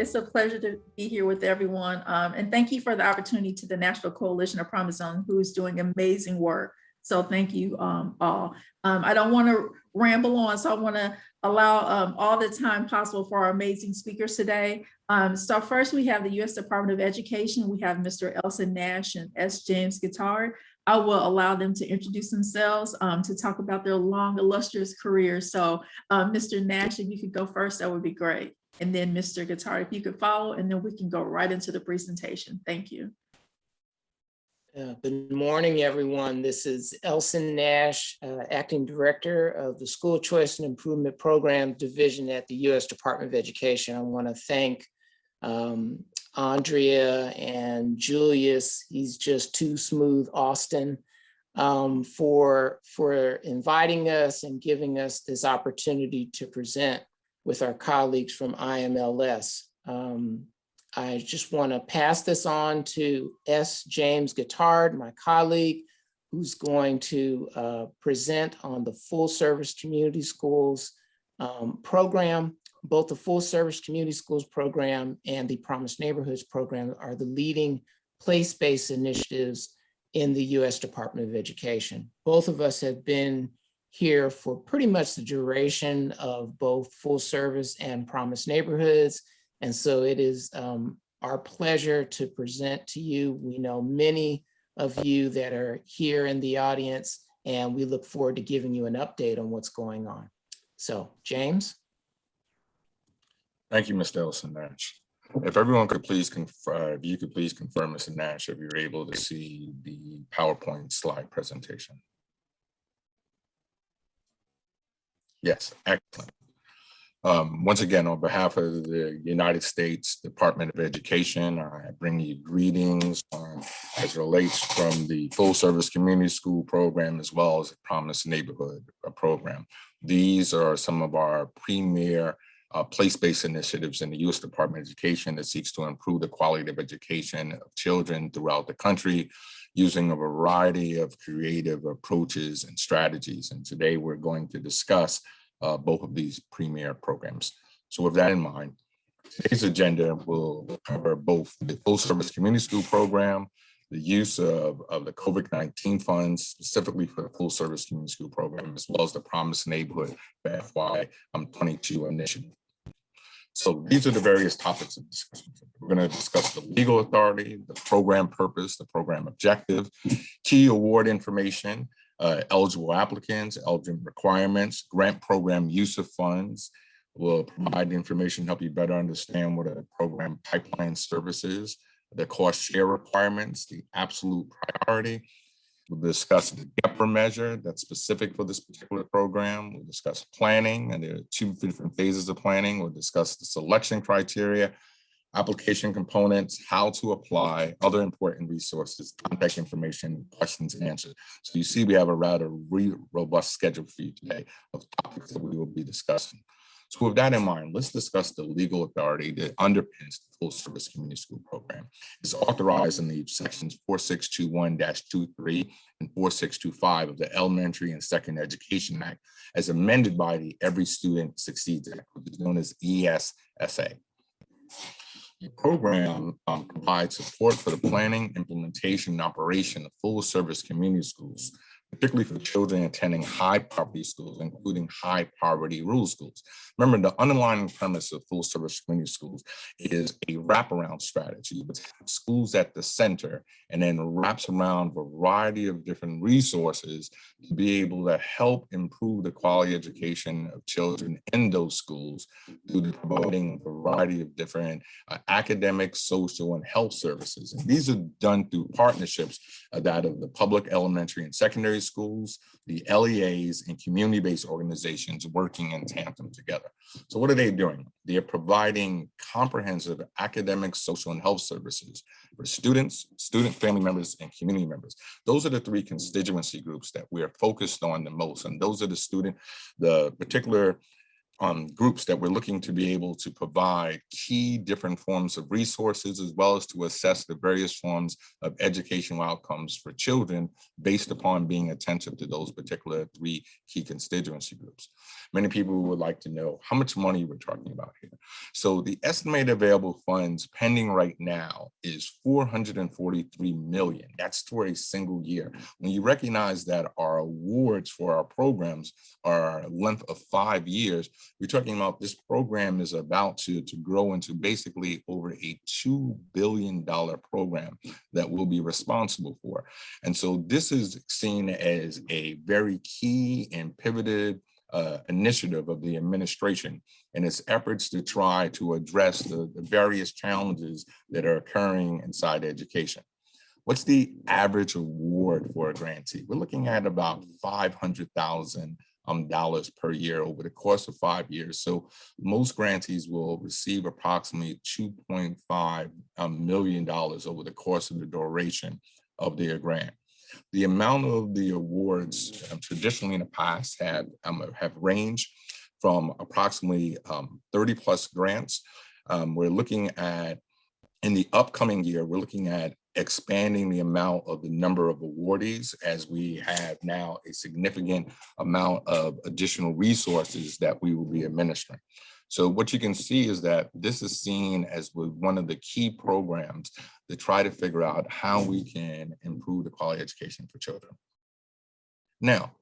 It's a pleasure to be here with everyone. And thank you for the opportunity to the National Coalition of Promise Zone, who is doing amazing work. So thank you all. I don't want to ramble on, so I want to allow all the time possible for our amazing speakers today. So first, we have the U.S. Department of Education. We have Mr. Elson Nash and S. James Guittard. I will allow them to introduce themselves to talk about their long, illustrious careers. So Mr. Nash, if you could go first, that would be great. And then Mr. Guittard, if you could follow, and then we can go right into the presentation. Thank you. Good morning, everyone. This is Elson Nash, Acting Director of the School Choice and Improvement Program Division at the U.S. Department of Education. I want to thank Andrea and Julius, he's just too smooth, Austin, for inviting us and giving us this opportunity to present with our colleagues from IMLS. I just want to pass this on to S. James Guittard, my colleague, who's going to present on the Full Service Community Schools program. Both the Full Service Community Schools program and the Promised Neighborhoods program are the leading place-based initiatives in the U.S. Department of Education. Both of us have been here for pretty much the duration of both Full Service and Promised Neighborhoods. And so it is our pleasure to present to you. We know many of you that are here in the audience, and we look forward to giving you an update on what's going on. So, James. Thank you, Mr. Elson Nash. If everyone could please confirm, if you could please confirm, Mr. Nash, if you're able to see the PowerPoint slide presentation. Yes, excellent. Once again, on behalf of the United States Department of Education, I bring you greetings as it relates from the Full Service Community School program as well as the Promised Neighborhood program. These are some of our premier place-based initiatives in the U.S. Department of Education that seeks to improve the quality of education of children throughout the country using a variety of creative approaches and strategies. And today we're going to discuss both of these premier programs. So with that in mind, today's agenda will cover both the Full Service Community School program, the use of the COVID-19 funds, specifically for the Full Service Community School program, as well as the Promised Neighborhood FY22 initiative. So these are the various topics of discussion. We're going to discuss the legal authority, the program purpose, the program objective, key award information, eligible applicants, eligible requirements, grant program use of funds. We'll provide the information to help you better understand what a program pipeline service is, the cost share requirements, the absolute priority. We'll discuss the GEPRA measure that's specific for this particular program. We'll discuss planning, and there are two different phases of planning. We'll discuss the selection criteria, application components, how to apply, other important resources, contact information, questions and answers. So you see we have a rather robust schedule for you today of topics that we will be discussing. So with that in mind, let's discuss the legal authority that underpins the Full Service Community School program. It's authorized in the sections 4621-23 and 4625 of the Elementary and Secondary Education Act, as amended by the Every Student Succeeds Act, which is known as ESSA. The program provides support for the planning, implementation, and operation of full service community schools, particularly for children attending high poverty schools, including high poverty rural schools. Remember, the underlying premise of full service community schools is a wraparound strategy, which has schools at the center and then wraps around a variety of different resources to be able to help improve the quality education of children in those schools through promoting a variety of different academic, social, and health services. And these are done through partnerships that of the public elementary and secondary schools, the LEAs, and community-based organizations working in tandem together. So what are they doing? They are providing comprehensive academic, social, and health services for students, student family members, and community members. Those are the three constituency groups that we are focused on the most. And those are the particular groups that we're looking to be able to provide key different forms of resources, as well as to assess the various forms of educational outcomes for children based upon being attentive to those particular 3 key constituency groups. Many people would like to know how much money we're talking about here. So the estimated available funds pending right now is $443 million. That's for a single year. When you recognize that our awards for our programs are a length of 5 years, we're talking about this program is about to grow into basically over a $2 billion program that we'll be responsible for. And so this is seen as a very key and pivoted initiative of the administration in its efforts to try to address the various challenges that are occurring inside education. What's the average award for a grantee? We're looking at about $500,000 per year over the course of 5 years. So most grantees will receive approximately $2.5 million over the course of the duration of their grant. The amount of the awards traditionally in the past have ranged from approximately 30 plus grants. We're looking at, in the upcoming year, we're looking at expanding the amount of the number of awardees, as we have now a significant amount of additional resources that we will be administering. So what you can see is that this is seen as one of the key programs to try to figure out how we can improve the quality of education for children. Now,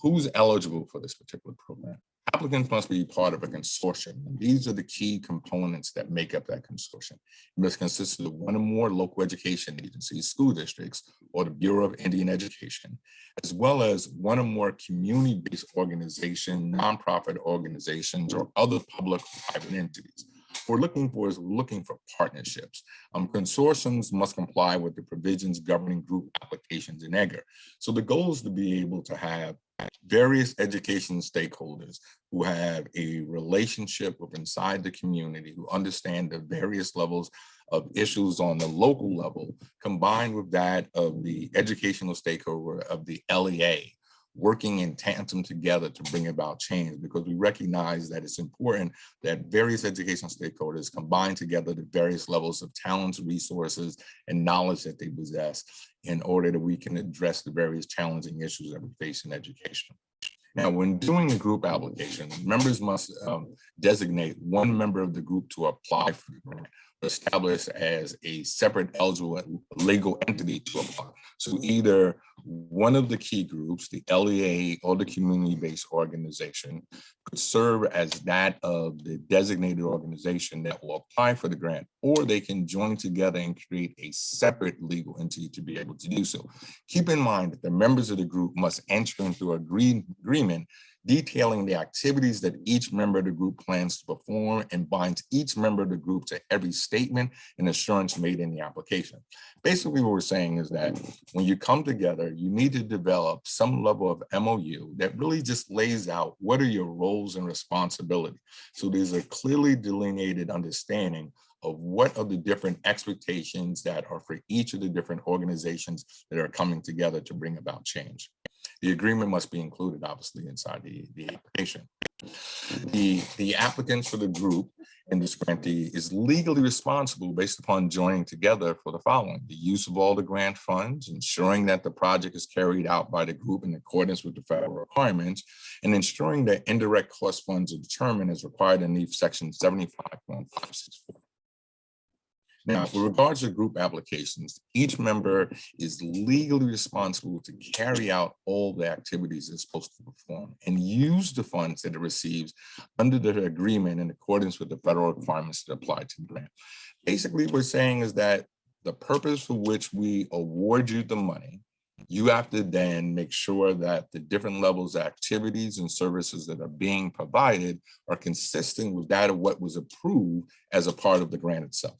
who's eligible for this particular program? Applicants must be part of a consortium. These are the key components that make up that consortium. It must consist of 1 or more local education agencies, school districts, or the Bureau of Indian Education, as well as 1 or more community-based organizations, nonprofit organizations, or other public or private entities. What we're looking for partnerships. Consortiums must comply with the provisions governing group applications in EGGR. So the goal is to be able to have various education stakeholders who have a relationship with inside the community, who understand the various levels of issues on the local level, combined with that of the educational stakeholder of the LEA, working in tandem together to bring about change, because we recognize that it's important that various educational stakeholders combine together the various levels of talents, resources, and knowledge that they possess in order that we can address the various challenging issues that we face in education. Now, when doing a group application, members must designate 1 member of the group to apply for the grant, established as a separate eligible legal entity to apply. So either one of the key groups, the LEA or the community-based organization, could serve as that of the designated organization that will apply for the grant, or they can join together and create a separate legal entity to be able to do so. Keep in mind that the members of the group must enter into an agreement detailing the activities that each member of the group plans to perform and binds each member of the group to every statement and assurance made in the application. Basically, what we're saying is that when you come together, you need to develop some level of MOU that really just lays out what are your roles and responsibilities. So there's a clearly delineated understanding of what are the different expectations that are for each of the different organizations that are coming together to bring about change. The agreement must be included, obviously, inside the application. The applicant for the group in this grantee is legally responsible based upon joining together for the following: the use of all the grant funds, ensuring that the project is carried out by the group in accordance with the federal requirements, and ensuring that indirect cost funds are determined as required in section 75.564. Now, with regards to group applications, each member is legally responsible to carry out all the activities it's supposed to perform and use the funds that it receives under the agreement in accordance with the federal requirements that apply to the grant. Basically, what we're saying is that the purpose for which we award you the money, you have to then make sure that the different levels of activities and services that are being provided are consistent with that of what was approved as a part of the grant itself.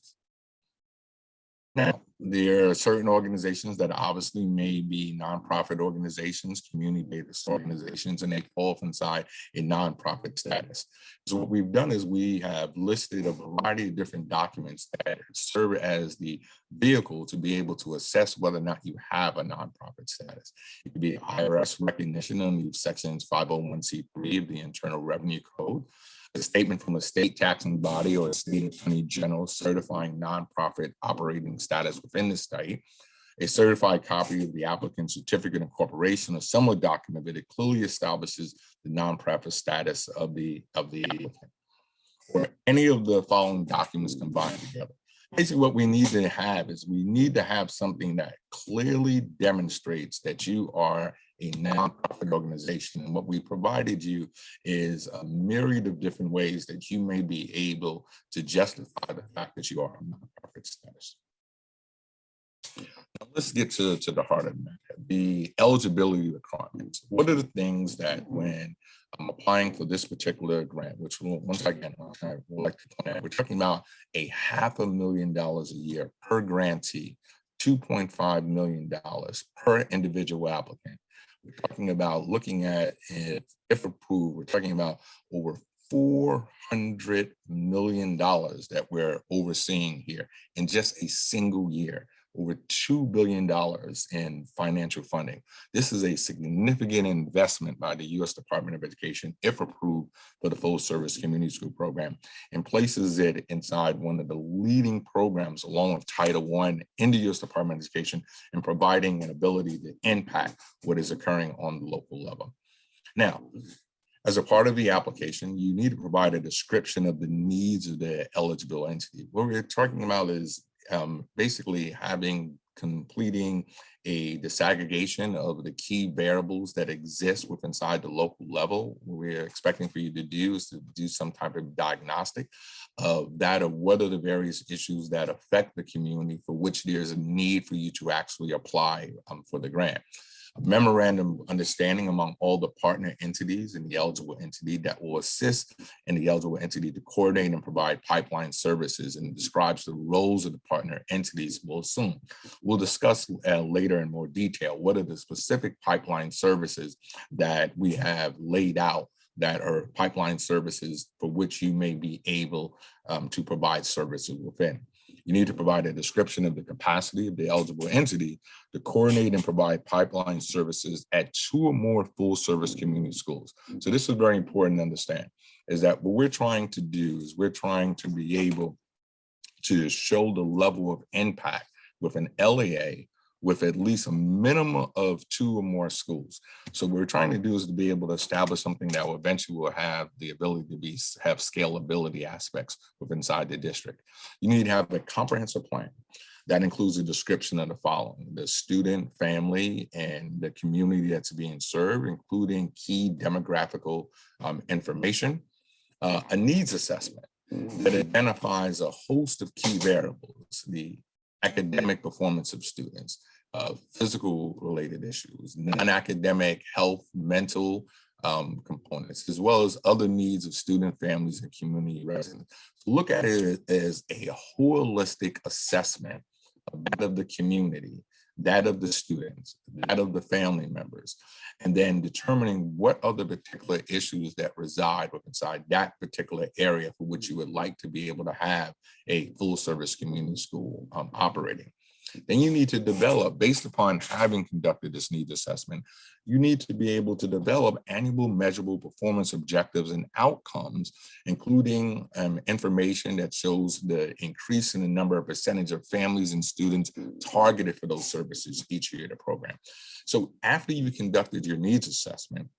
Now, There are certain organizations that obviously may be nonprofit organizations, community-based organizations, and they fall inside a nonprofit status. So what we've done is we have listed a variety of different documents that serve as the vehicle to be able to assess whether or not you have a nonprofit status. It could be IRS recognition under sections 501c3 of the Internal Revenue Code, a statement from a state taxing body or a state attorney general certifying nonprofit operating status within the state, a certified copy of the applicant's certificate of incorporation, a similar document that it clearly establishes the nonprofit status of the applicant, or any of the following documents combined together. Basically, what we need to have is we need to have something that clearly demonstrates that you are a nonprofit organization. And what we provided you is a myriad of different ways that you may be able to justify the fact that you are a nonprofit status. Now, let's get to the heart of it, the eligibility requirements. What are the things that when I'm applying for this particular grant, which once again, I would like to point out, we're talking about $500,000 a year per grantee, $2.5 million per individual applicant. We're talking about looking at, if approved, we're talking about over $400 million that we're overseeing here in just a single year, over $2 billion in financial funding. This is a significant investment by the U.S. Department of Education, if approved, for the full service community school program, and places it inside one of the leading programs along with Title I in the U.S. Department of Education, and providing an ability to impact what is occurring on the local level. Now, as a part of the application, you need to provide a description of the needs of the eligible entity. What we're talking about is basically completing a disaggregation of the key variables that exist within inside the local level. What we're expecting for you to do is to do some type of diagnostic of what are the various issues that affect the community for which there's a need for you to actually apply for the grant. A memorandum of understanding among all the partner entities and the eligible entity that will assist in the eligible entity to coordinate and provide pipeline services, and describes the roles of the partner entities will assume. We'll discuss later in more detail what are the specific pipeline services that we have laid out that are pipeline services for which you may be able to provide services within. You need to provide a description of the capacity of the eligible entity to coordinate and provide pipeline services at 2 or more full service community schools. So this is very important to understand, is that what we're trying to do is we're trying to be able to show the level of impact with an LEA with at least a minimum of 2 or more schools. So what we're trying to do is to be able to establish something that will eventually have the ability to have scalability aspects within inside the district. You need to have a comprehensive plan that includes a description of the following: the student, family, and the community that's being served, including key demographical information, a needs assessment that identifies a host of key variables, the academic performance of students, physical related issues, non-academic, health, mental components, as well as other needs of student families and community residents. So look at it as a holistic assessment of the community, that of the students, that of the family members, and then determining what other particular issues that reside inside that particular area for which you would like to be able to have a full service community school operating. Then you need to develop, based upon having conducted this needs assessment, you need to be able to develop annual measurable performance objectives and outcomes, including information that shows the increase in the number of percentage of families and students targeted for those services each year of the program. So after you've conducted your needs assessment,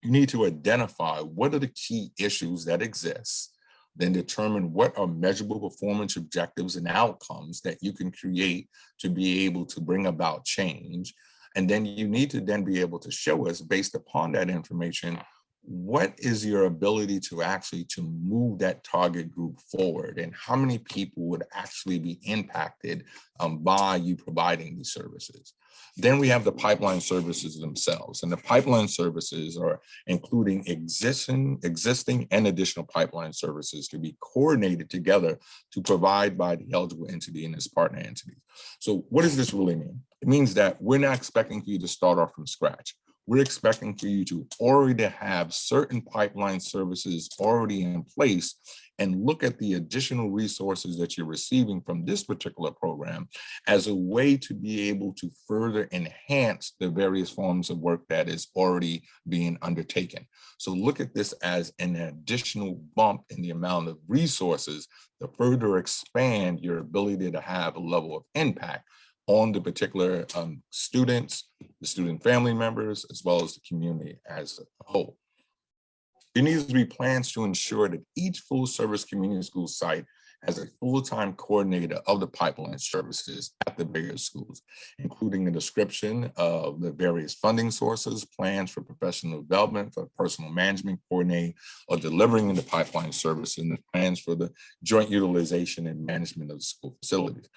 you need to identify what are the key issues that exist, then determine what are measurable performance objectives and outcomes that you can create to be able to bring about change. And then you need to then be able to show us, based upon that information, what is your ability to actually to move that target group forward, and how many people would actually be impacted by you providing these services? Then we have the pipeline services themselves, and the pipeline services are including existing and additional pipeline services to be coordinated together to provide by the eligible entity and its partner entities. So what does this really mean? It means that we're not expecting for you to start off from scratch. We're expecting for you to already have certain pipeline services already in place and look at the additional resources that you're receiving from this particular program as a way to be able to further enhance the various forms of work that is already being undertaken. So look at this as an additional bump in the amount of resources to further expand your ability to have a level of impact on the particular students, the student family members, as well as the community as a whole. There needs to be plans to ensure that each full service community school site has a full-time coordinator of the pipeline services at the various schools, including a description of the various funding sources, plans for professional development, for personal management, coordinating or delivering the pipeline service, and the plans for the joint utilization and management of the school facilities.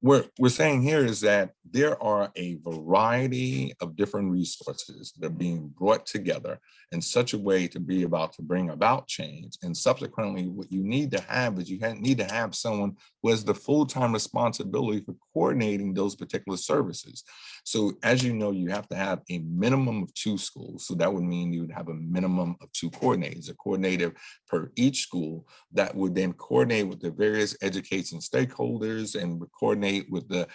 What we're saying here is that there are a variety of different resources that are being brought together in such a way to be about to bring about change. And subsequently, what you need to have is you need to have someone who has the full-time responsibility for coordinating those particular services. So as you know, you have to have a minimum of 2 schools. So that would mean you would have a minimum of 2 coordinators, a coordinator per each school that would then coordinate with the various education stakeholders and would coordinate with the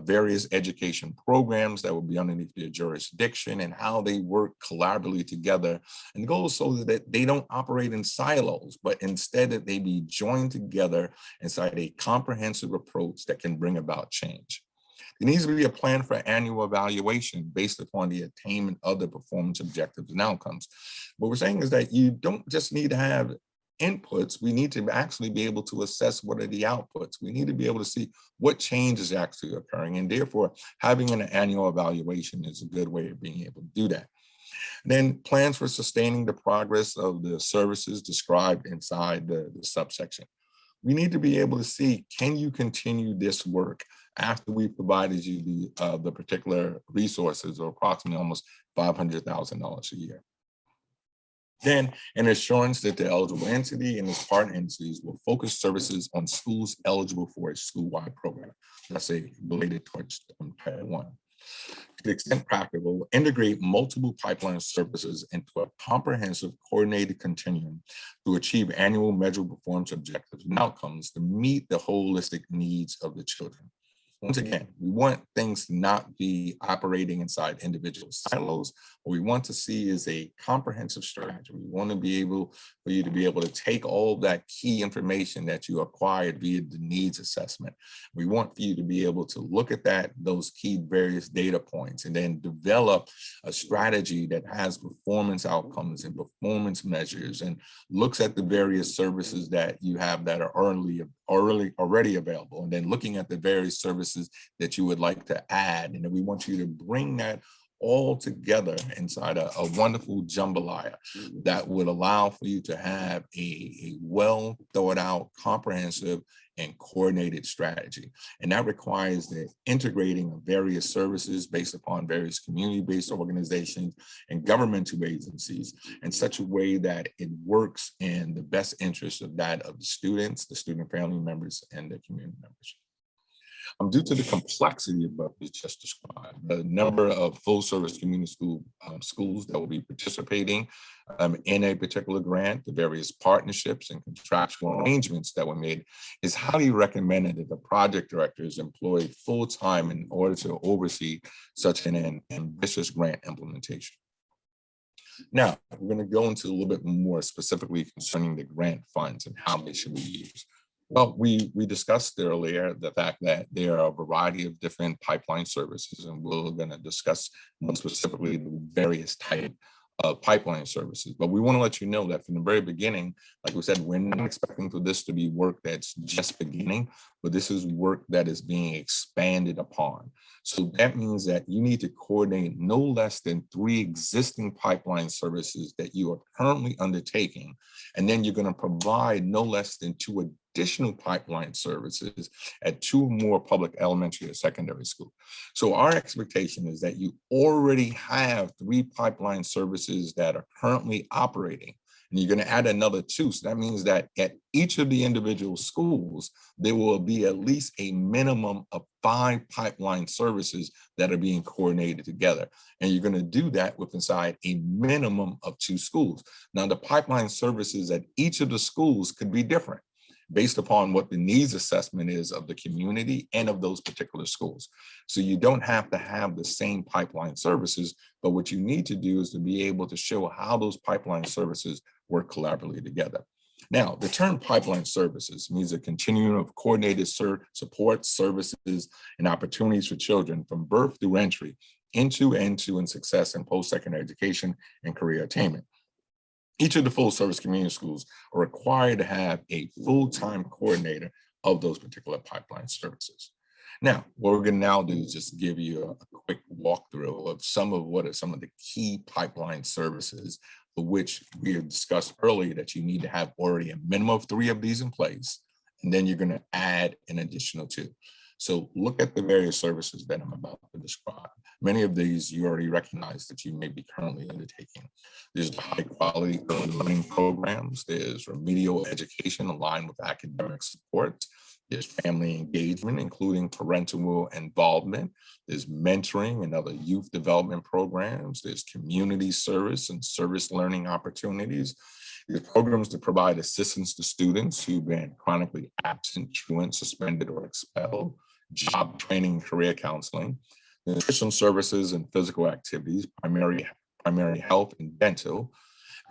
various education programs that will be underneath their jurisdiction and how they work collaboratively together. And the goal is so that they don't operate in silos, but instead that they be joined together inside a comprehensive approach that can bring about change. There needs to be a plan for annual evaluation based upon the attainment of the performance objectives and outcomes. What we're saying is that you don't just need to have inputs, we need to actually be able to assess what are the outputs. We need to be able to see what change is actually occurring, and therefore having an annual evaluation is a good way of being able to do that. Then plans for sustaining the progress of the services described inside the subsection. We need to be able to see, can you continue this work after we provided you the particular resources, or approximately almost $500,000 a year. Then an assurance that the eligible entity and its partner entities will focus services on schools eligible for a school-wide program. That's related towards Title 1. To the extent practical, integrate multiple pipeline services into a comprehensive coordinated continuum to achieve annual measurable performance objectives and outcomes to meet the holistic needs of the children. Once again, we want things to not be operating inside individual silos. What we want to see is a comprehensive strategy. We want to be able for you to be able to take all that key information that you acquired via the needs assessment. We want for you to be able to look at those key various data points, and then develop a strategy that has performance outcomes and performance measures, and looks at the various services that you have that are already available, and then looking at the various services that you would like to add. And then we want you to bring that all together inside a wonderful jambalaya that would allow for you to have a well thought out, comprehensive, and coordinated strategy. And that requires the integrating of various services based upon various community-based organizations and governmental agencies in such a way that it works in the best interest of that of the students, the student family members, and the community members. Due to the complexity of what we just described, the number of full-service community schools that will be participating in a particular grant, the various partnerships and contractual arrangements that were made, is highly recommended that the project directors employ full-time in order to oversee such an ambitious grant implementation. Now, we're going to go into a little bit more specifically concerning the grant funds and how they should be used. Well, we discussed earlier the fact that there are a variety of different pipeline services, and we're going to discuss more specifically the various types pipeline services. But we want to let you know that from the very beginning, like we said, we're not expecting for this to be work that's just beginning, but this is work that is being expanded upon. So that means that you need to coordinate no less than 3 existing pipeline services that you are currently undertaking. And then you're going to provide no less than 2 additional pipeline services at 2 more public elementary or secondary school. So our expectation is that you already have 3 pipeline services that are currently operating, and you're going to add another 2. So that means that at each of the individual schools, there will be at least a minimum of 5 pipeline services that are being coordinated together. And you're going to do that with inside a minimum of 2 schools. Now, the pipeline services at each of the schools could be different based upon what the needs assessment is of the community and of those particular schools. So you don't have to have the same pipeline services, but what you need to do is to be able to show how those pipeline services work collaboratively together. Now, the term pipeline services means a continuum of coordinated support, services, and opportunities for children from birth through entry into and success in post-secondary education and career attainment. Each of the full service community schools are required to have a full-time coordinator of those particular pipeline services. Now, what we're going to now do is just give you a quick walkthrough of some of the key pipeline services for which we had discussed earlier that you need to have already a minimum of 3 of these in place, and then you're going to add an additional 2. So look at the various services that I'm about to describe. Many of these you already recognize that you may be currently undertaking. There's the high quality early learning programs. There's remedial education aligned with academic support. There's family engagement, including parental involvement. There's mentoring and other youth development programs. There's community service and service learning opportunities. There's programs to provide assistance to students who've been chronically absent, truant, suspended, or expelled. Job training, career counseling. Nutrition services and physical activities, primary health and dental,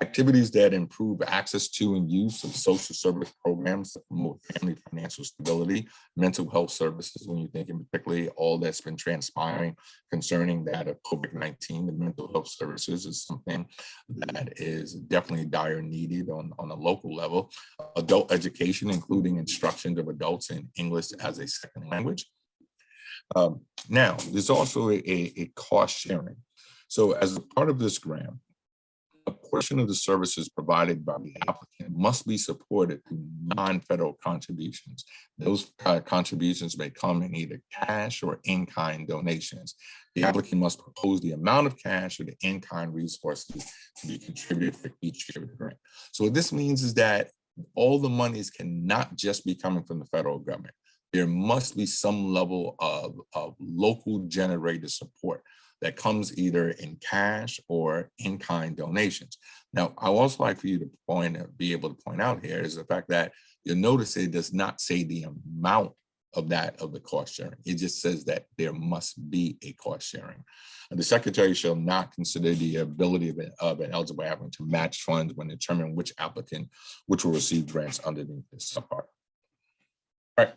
activities that improve access to and use of social service programs that promote family financial stability, mental health services, when you think in particularly all that's been transpiring concerning that of COVID-19, the mental health services is something that is definitely dire needed on a local level. Adult education, including instruction of adults in English as a second language. Now, there's also a cost sharing. So as a part of this grant, a portion of the services provided by the applicant must be supported through non-federal contributions. Those contributions may come in either cash or in-kind donations. The applicant must propose the amount of cash or the in-kind resources to be contributed for each year of the grant. So what this means is that all the monies cannot just be coming from the federal government. There must be some level of local generated support that comes either in cash or in-kind donations. Now, I also like for you to be able to point out here is the fact that you'll notice it does not say the amount of the cost sharing. It just says that there must be a cost sharing. And the secretary shall not consider the ability of an eligible applicant to match funds when determining which will receive grants underneath this subpart. All right.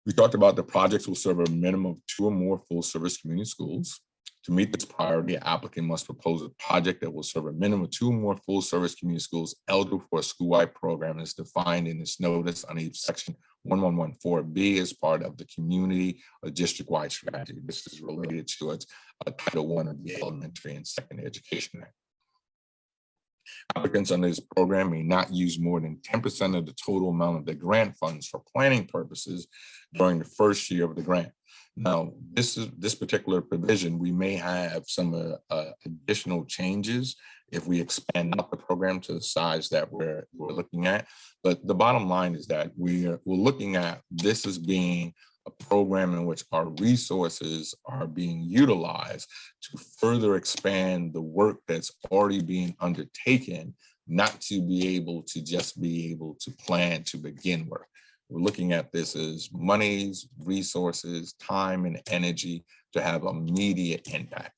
We talked about the projects will serve a minimum of 2 or more full service community schools. To meet this priority, an applicant must propose a project that will serve a minimum of 2 or more full service community schools eligible for a school-wide program as defined in this notice under section 1114B as part of the community or district-wide strategy. This is related to its Title I of the Elementary and Secondary Education Act. Applicants under this program may not use more than 10% of the total amount of the grant funds for planning purposes during the first year of the grant. Now, this particular provision, we may have some additional changes if we expand up the program to the size that we're looking at. But the bottom line is that we're looking at this as being a program in which our resources are being utilized to further expand the work that's already being undertaken, not to be able to plan to begin work. We're looking at this as monies, resources, time, and energy to have immediate impact.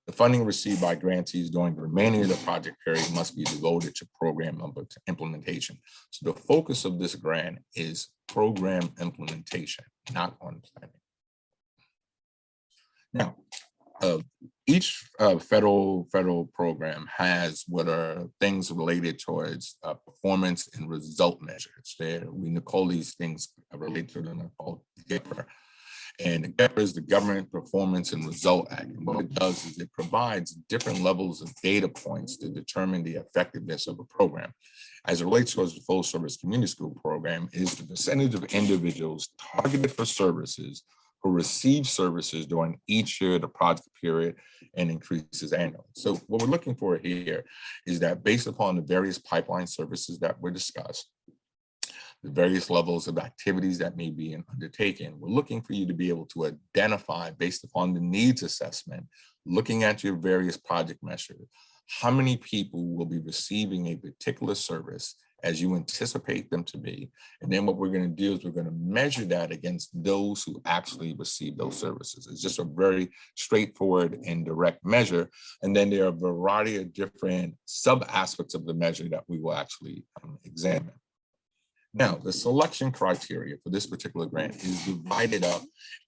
The funding received by grantees during the remaining of the project period must be devoted to program implementation. So the focus of this grant is program implementation, not on planning. Now, Each federal program has what are things related towards performance and result measures. We call these things related to them called GPR. And the GPR is the Government Performance and Result Act. And what it does is it provides different levels of data points to determine the effectiveness of a program. As it relates to the full service community school program, is the percentage of individuals targeted for services who receive services during each year of the project period and increases annually. So what we're looking for here is that based upon the various pipeline services that were discussed, the various levels of activities that may be undertaken, we're looking for you to be able to identify based upon the needs assessment, looking at your various project measures, how many people will be receiving a particular service as you anticipate them to be. And then what we're going to do is we're going to measure that against those who actually receive those services. It's just a very straightforward and direct measure. And then there are a variety of different sub aspects of the measure that we will actually examine. Now, the selection criteria for this particular grant is divided up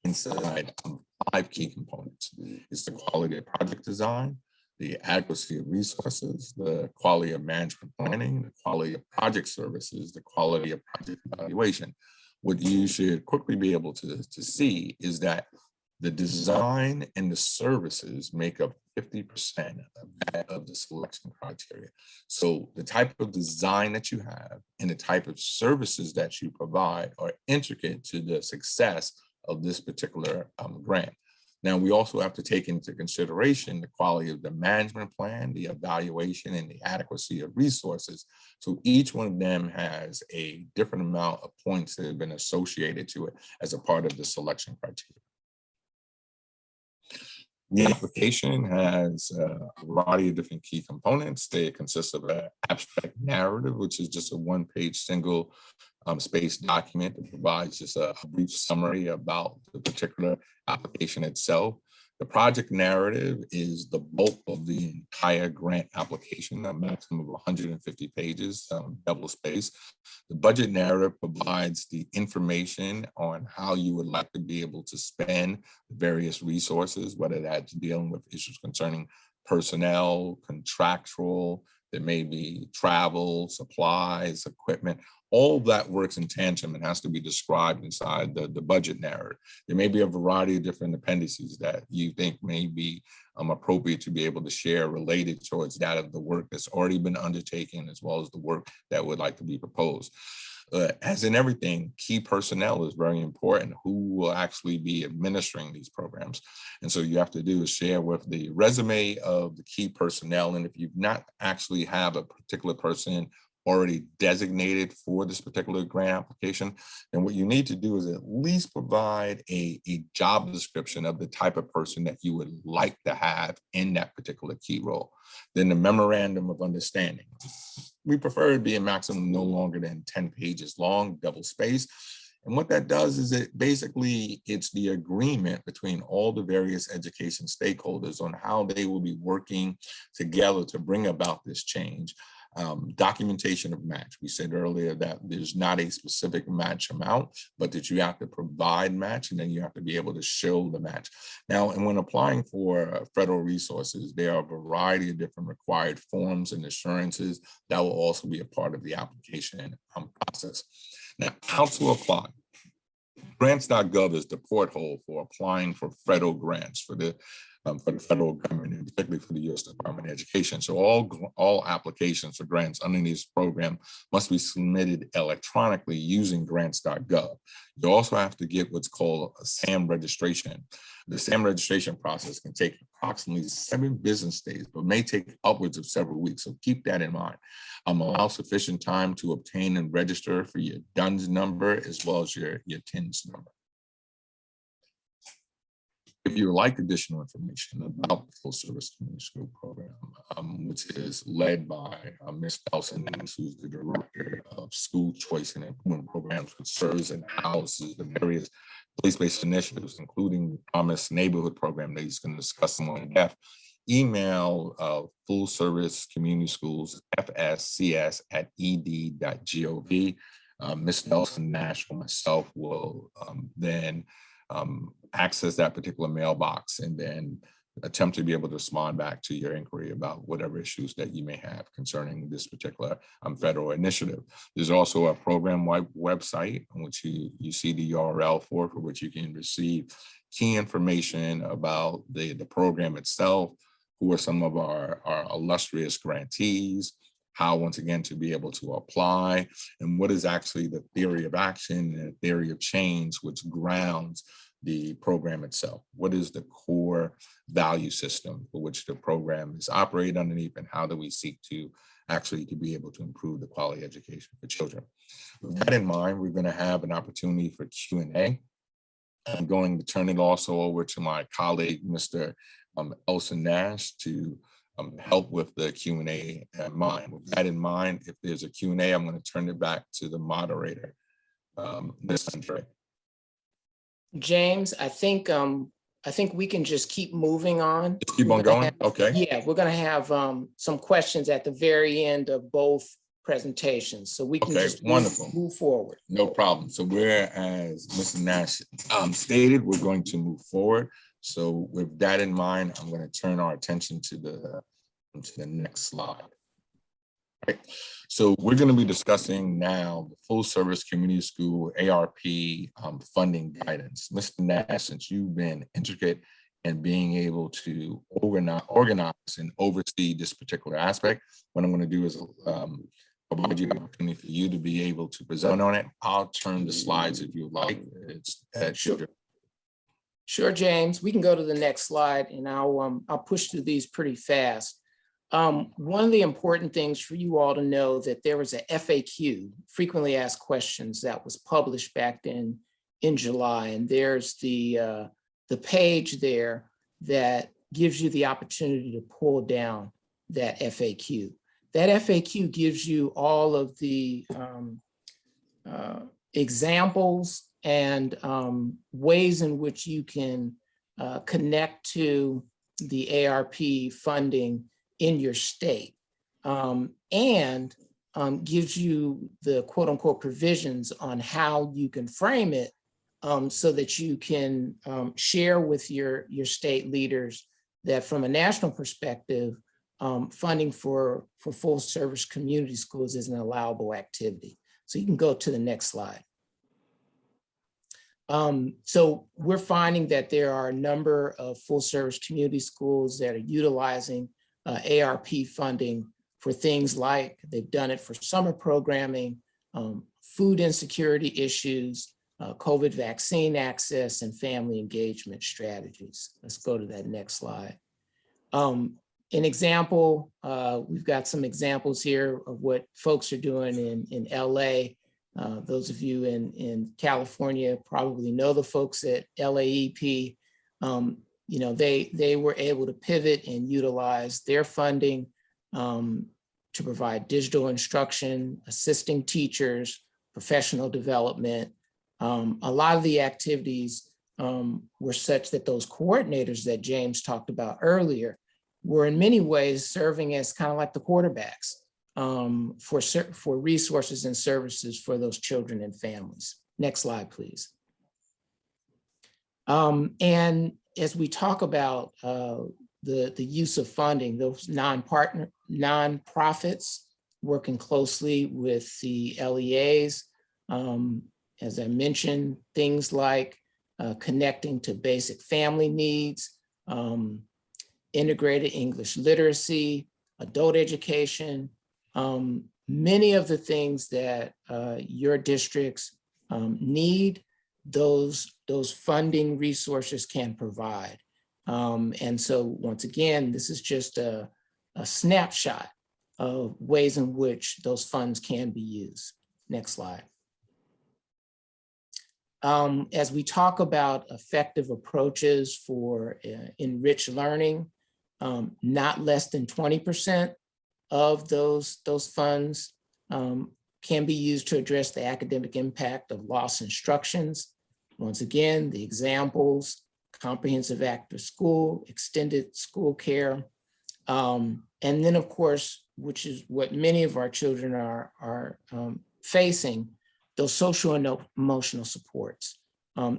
inside 5 key components. It's the quality of project design, the adequacy of resources, the quality of management planning, the quality of project services, the quality of project evaluation. What you should quickly be able to see is that the design and the services make up 50% of the selection criteria. So the type of design that you have and the type of services that you provide are intricate to the success of this particular grant. Now, we also have to take into consideration the quality of the management plan, the evaluation, and the adequacy of resources. So each one of them has a different amount of points that have been associated to it as a part of the selection criteria. The application has a variety of different key components. They consist of an abstract narrative, which is just a one-page single space document that provides just a brief summary about the particular application itself. The project narrative is the bulk of the entire grant application, a maximum of 150 pages, double space. The budget narrative provides the information on how you would like to be able to spend various resources, whether that's dealing with issues concerning personnel, contractual, there may be travel, supplies, equipment. All of that works in tandem and has to be described inside the budget narrative. There may be a variety of different appendices that you think may be appropriate to be able to share related towards that of the work that's already been undertaken, as well as the work that would like to be proposed. As in everything, key personnel is very important. Who will actually be administering these programs? And so you have to do is share with the resume of the key personnel. And if you've not actually have a particular person already designated for this particular grant application, then what you need to do is at least provide a job description of the type of person that you would like to have in that particular key role. Then the memorandum of understanding. We prefer it to be a maximum no longer than 10 pages long, double space. And what that does is it's the agreement between all the various education stakeholders on how they will be working together to bring about this change. Documentation of match. We said earlier that there's not a specific match amount, but that you have to provide match, and then you have to be able to show the match. Now, and when applying for federal resources, there are a variety of different required forms and assurances that will also be a part of the application process. Now, how to apply? Grants.gov is the porthole for applying for federal grants for the federal government, and particularly for the U.S. Department of Education. So all applications for grants under this program must be submitted electronically using grants.gov. You also have to get what's called a SAM registration. The SAM registration process can take approximately 7 business days, but may take upwards of several weeks. So keep that in mind. Allow sufficient time to obtain and register for your DUNS number as well as your TINS number. If you would like additional information about the full service community school program, which is led by Ms. Elson, who's the director of school choice and improvement programs, which serves and houses the various place-based initiatives, including the Promise Neighborhood Program that he's going to discuss more in depth, email full service community schools fscs@ed.gov. Ms. Nelson, Nash, or myself will then access that particular mailbox and then attempt to be able to respond back to your inquiry about whatever issues that you may have concerning this particular federal initiative. There's also a program website on which you see the URL for which you can receive key information about the program itself, who are some of our illustrious grantees, how, once again, to be able to apply, and what is actually the theory of action and theory of change which grounds the program itself. What is the core value system for which the program is operated underneath, and how do we seek to actually to be able to improve the quality education for children? With that in mind, we're going to have an opportunity for Q&A. I'm going to turn it also over to my colleague, Mr. Elson Nash, to help with the Q&A in mind. With that in mind, if there's a Q&A, I'm going to turn it back to the moderator, Ms. Andre. James, I think we can just keep moving on. Just keep on going. Okay. Yeah, we're going to have some questions at the very end of both presentations, so we can just move forward. No problem. So whereas Mr. Nash stated, we're going to move forward. So with that in mind, I'm going to turn our attention to the next slide. Right. So we're going to be discussing now the full service community school ARP funding guidance. Mr. Nash, since you've been intricate in being able to organize and oversee this particular aspect, what I'm going to do is provide you the opportunity for you to be able to present on it. I'll turn the slides if you like. It's Sure, James. We can go to the next slide, and I'll push through these pretty fast. One of the important things for you all to know that there was a FAQ, frequently asked questions, that was published back in July, and there's the page there that gives you the opportunity to pull down that FAQ. That FAQ gives you all of the examples and ways in which you can connect to the ARP funding in your state, and gives you the quote unquote provisions on how you can frame it, so that you can share with your state leaders that from a national perspective, funding for full service community schools is an allowable activity. So you can go to the next slide. So we're finding that there are a number of full service community schools that are utilizing ARP funding for things like, they've done it for summer programming, food insecurity issues, COVID vaccine access, and family engagement strategies. Let's go to that next slide. An example, we've got some examples here of what folks are doing in LA. Those of you in California probably know the folks at LAEP. You know, they were able to pivot and utilize their funding to provide digital instruction, assisting teachers, professional development. A lot of the activities were such that those coordinators that James talked about earlier were in many ways serving as kind of like the quarterbacks for resources and services for those children and families. Next slide, please. And as we talk about the use of funding, those nonprofits working closely with the LEAs, as I mentioned, things like connecting to basic family needs, integrated English literacy, adult education, many of the things that your districts need, those funding resources can provide. And so once again, this is just a snapshot of ways in which those funds can be used. Next slide. As we talk about effective approaches for enriched learning, not less than 20% of those funds can be used to address the academic impact of lost instructions. Once again, the examples: comprehensive active school, extended school care, and then of course, which is what many of our children are facing, those social and emotional supports.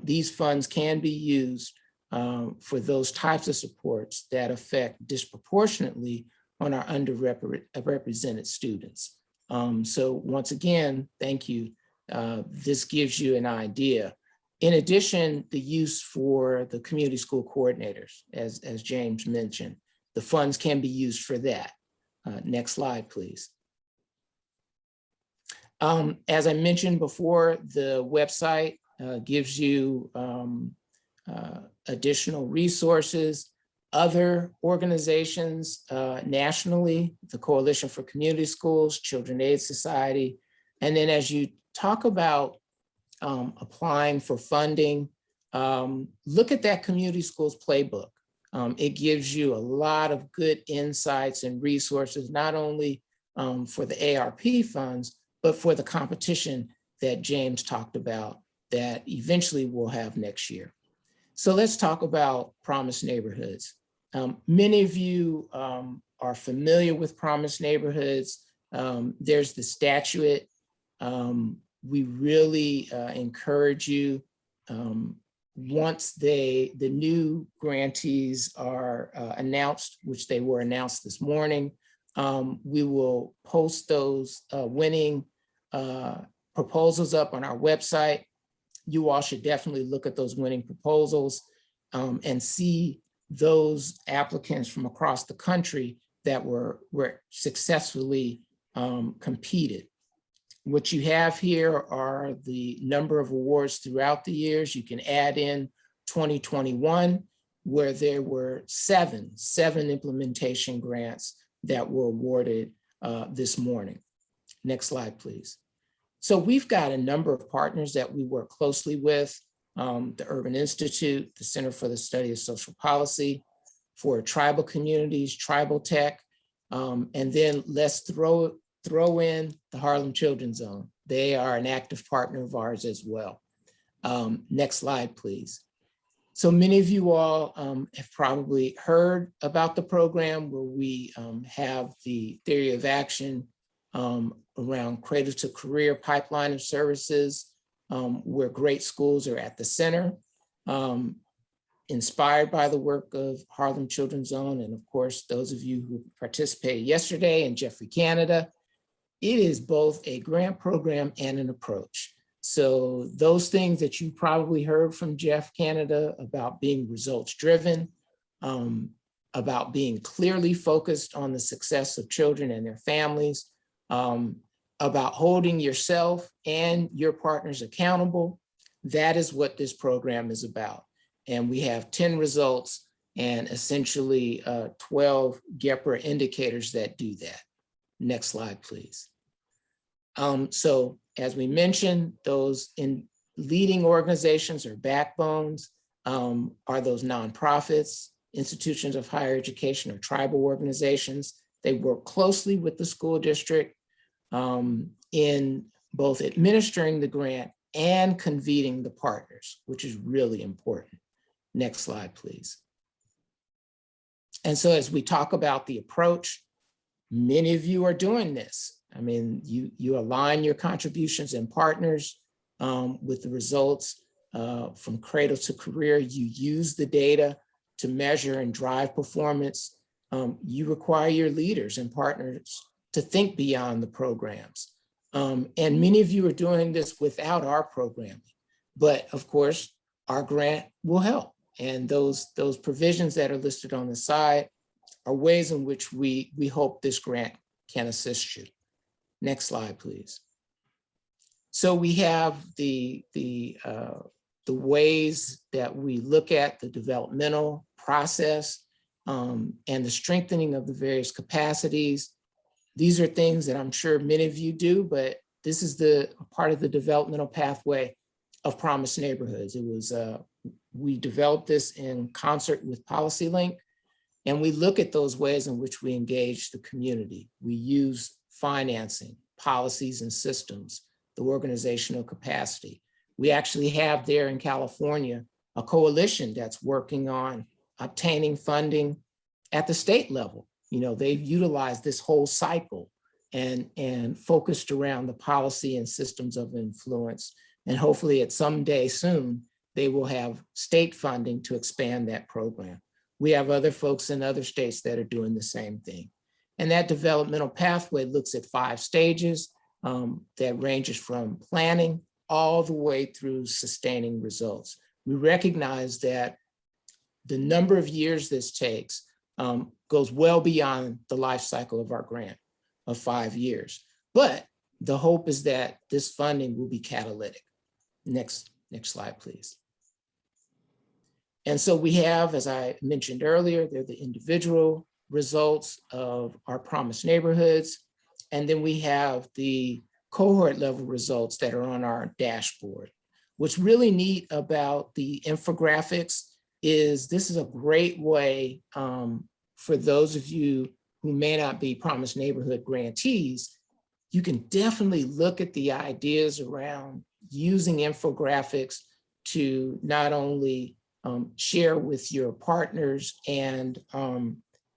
These funds can be used for those types of supports that affect disproportionately on our underrepresented students. So once again, thank you. This gives you an idea. In addition, the use for the community school coordinators, as James mentioned, the funds can be used for that. Next slide, please. As I mentioned before, the website gives you additional resources. Other organizations nationally, the Coalition for Community Schools, Children's Aid Society, and then as you talk about applying for funding, look at that community schools playbook. It gives you a lot of good insights and resources, not only for the ARP funds, but for the competition that James talked about that eventually we'll have next year. So let's talk about Promised Neighborhoods. Many of you are familiar with Promised Neighborhoods. There's the statute. We really encourage you, once the new grantees are announced, which they were announced this morning, we will post those winning proposals up on our website. You all should definitely look at those winning proposals and see those applicants from across the country that were successfully competed. What you have here are the number of awards throughout the years. You can add in 2021, where there were seven implementation grants that were awarded this morning. Next slide, please. So we've got a number of partners that we work closely with, the Urban Institute, the Center for the Study of Social Policy, for tribal communities, Tribal Tech, and then let's throw in the Harlem Children's Zone. They are an active partner of ours as well. Next slide, please. So many of you all have probably heard about the program where we have the theory of action around cradle to career pipeline of services, where great schools are at the center, inspired by the work of Harlem Children's Zone. And of course, those of you who participated yesterday in Jeffrey, Canada. It is both a grant program and an approach. So those things that you probably heard from Jeff Canada about being results driven, about being clearly focused on the success of children and their families, about holding yourself and your partners accountable. That is what this program is about. And we have 10 results and essentially 12 GEPRA indicators that do that. Next slide, please. So as we mentioned, those in leading organizations or backbones are those nonprofits, institutions of higher education, or tribal organizations. They work closely with the school district in both administering the grant and convening the partners, which is really important. Next slide, please. And so as we talk about the approach, many of you are doing this. I mean, you align your contributions and partners with the results from cradle to career. You use the data to measure and drive performance. You require your leaders and partners to think beyond the programs. And many of you are doing this without our programming. But of course, our grant will help. And those provisions that are listed on the side are ways in which we hope this grant can assist you. Next slide, please. So we have the ways that we look at the developmental process and the strengthening of the various capacities. These are things that I'm sure many of you do, but this is the part of the developmental pathway of Promised Neighborhoods. It was, we developed this in concert with PolicyLink, and we look at those ways in which we engage the community. We use financing, policies and systems, the organizational capacity. We actually have there in California a coalition that's working on obtaining funding at the state level. You know, they've utilized this whole cycle and focused around the policy and systems of influence. And hopefully at some day soon, they will have state funding to expand that program. We have other folks in other states that are doing the same thing. And that developmental pathway looks at 5 stages that ranges from planning all the way through sustaining results. We recognize that the number of years this takes goes well beyond the life cycle of our grant of 5 years. But the hope is that this funding will be catalytic. Next slide, please. And so we have, as I mentioned earlier, they're the individual results of our promised neighborhoods. And then we have the cohort level results that are on our dashboard. What's really neat about the infographics is this is a great way for those of you who may not be promised neighborhood grantees. You can definitely look at the ideas around using infographics to not only share with your partners and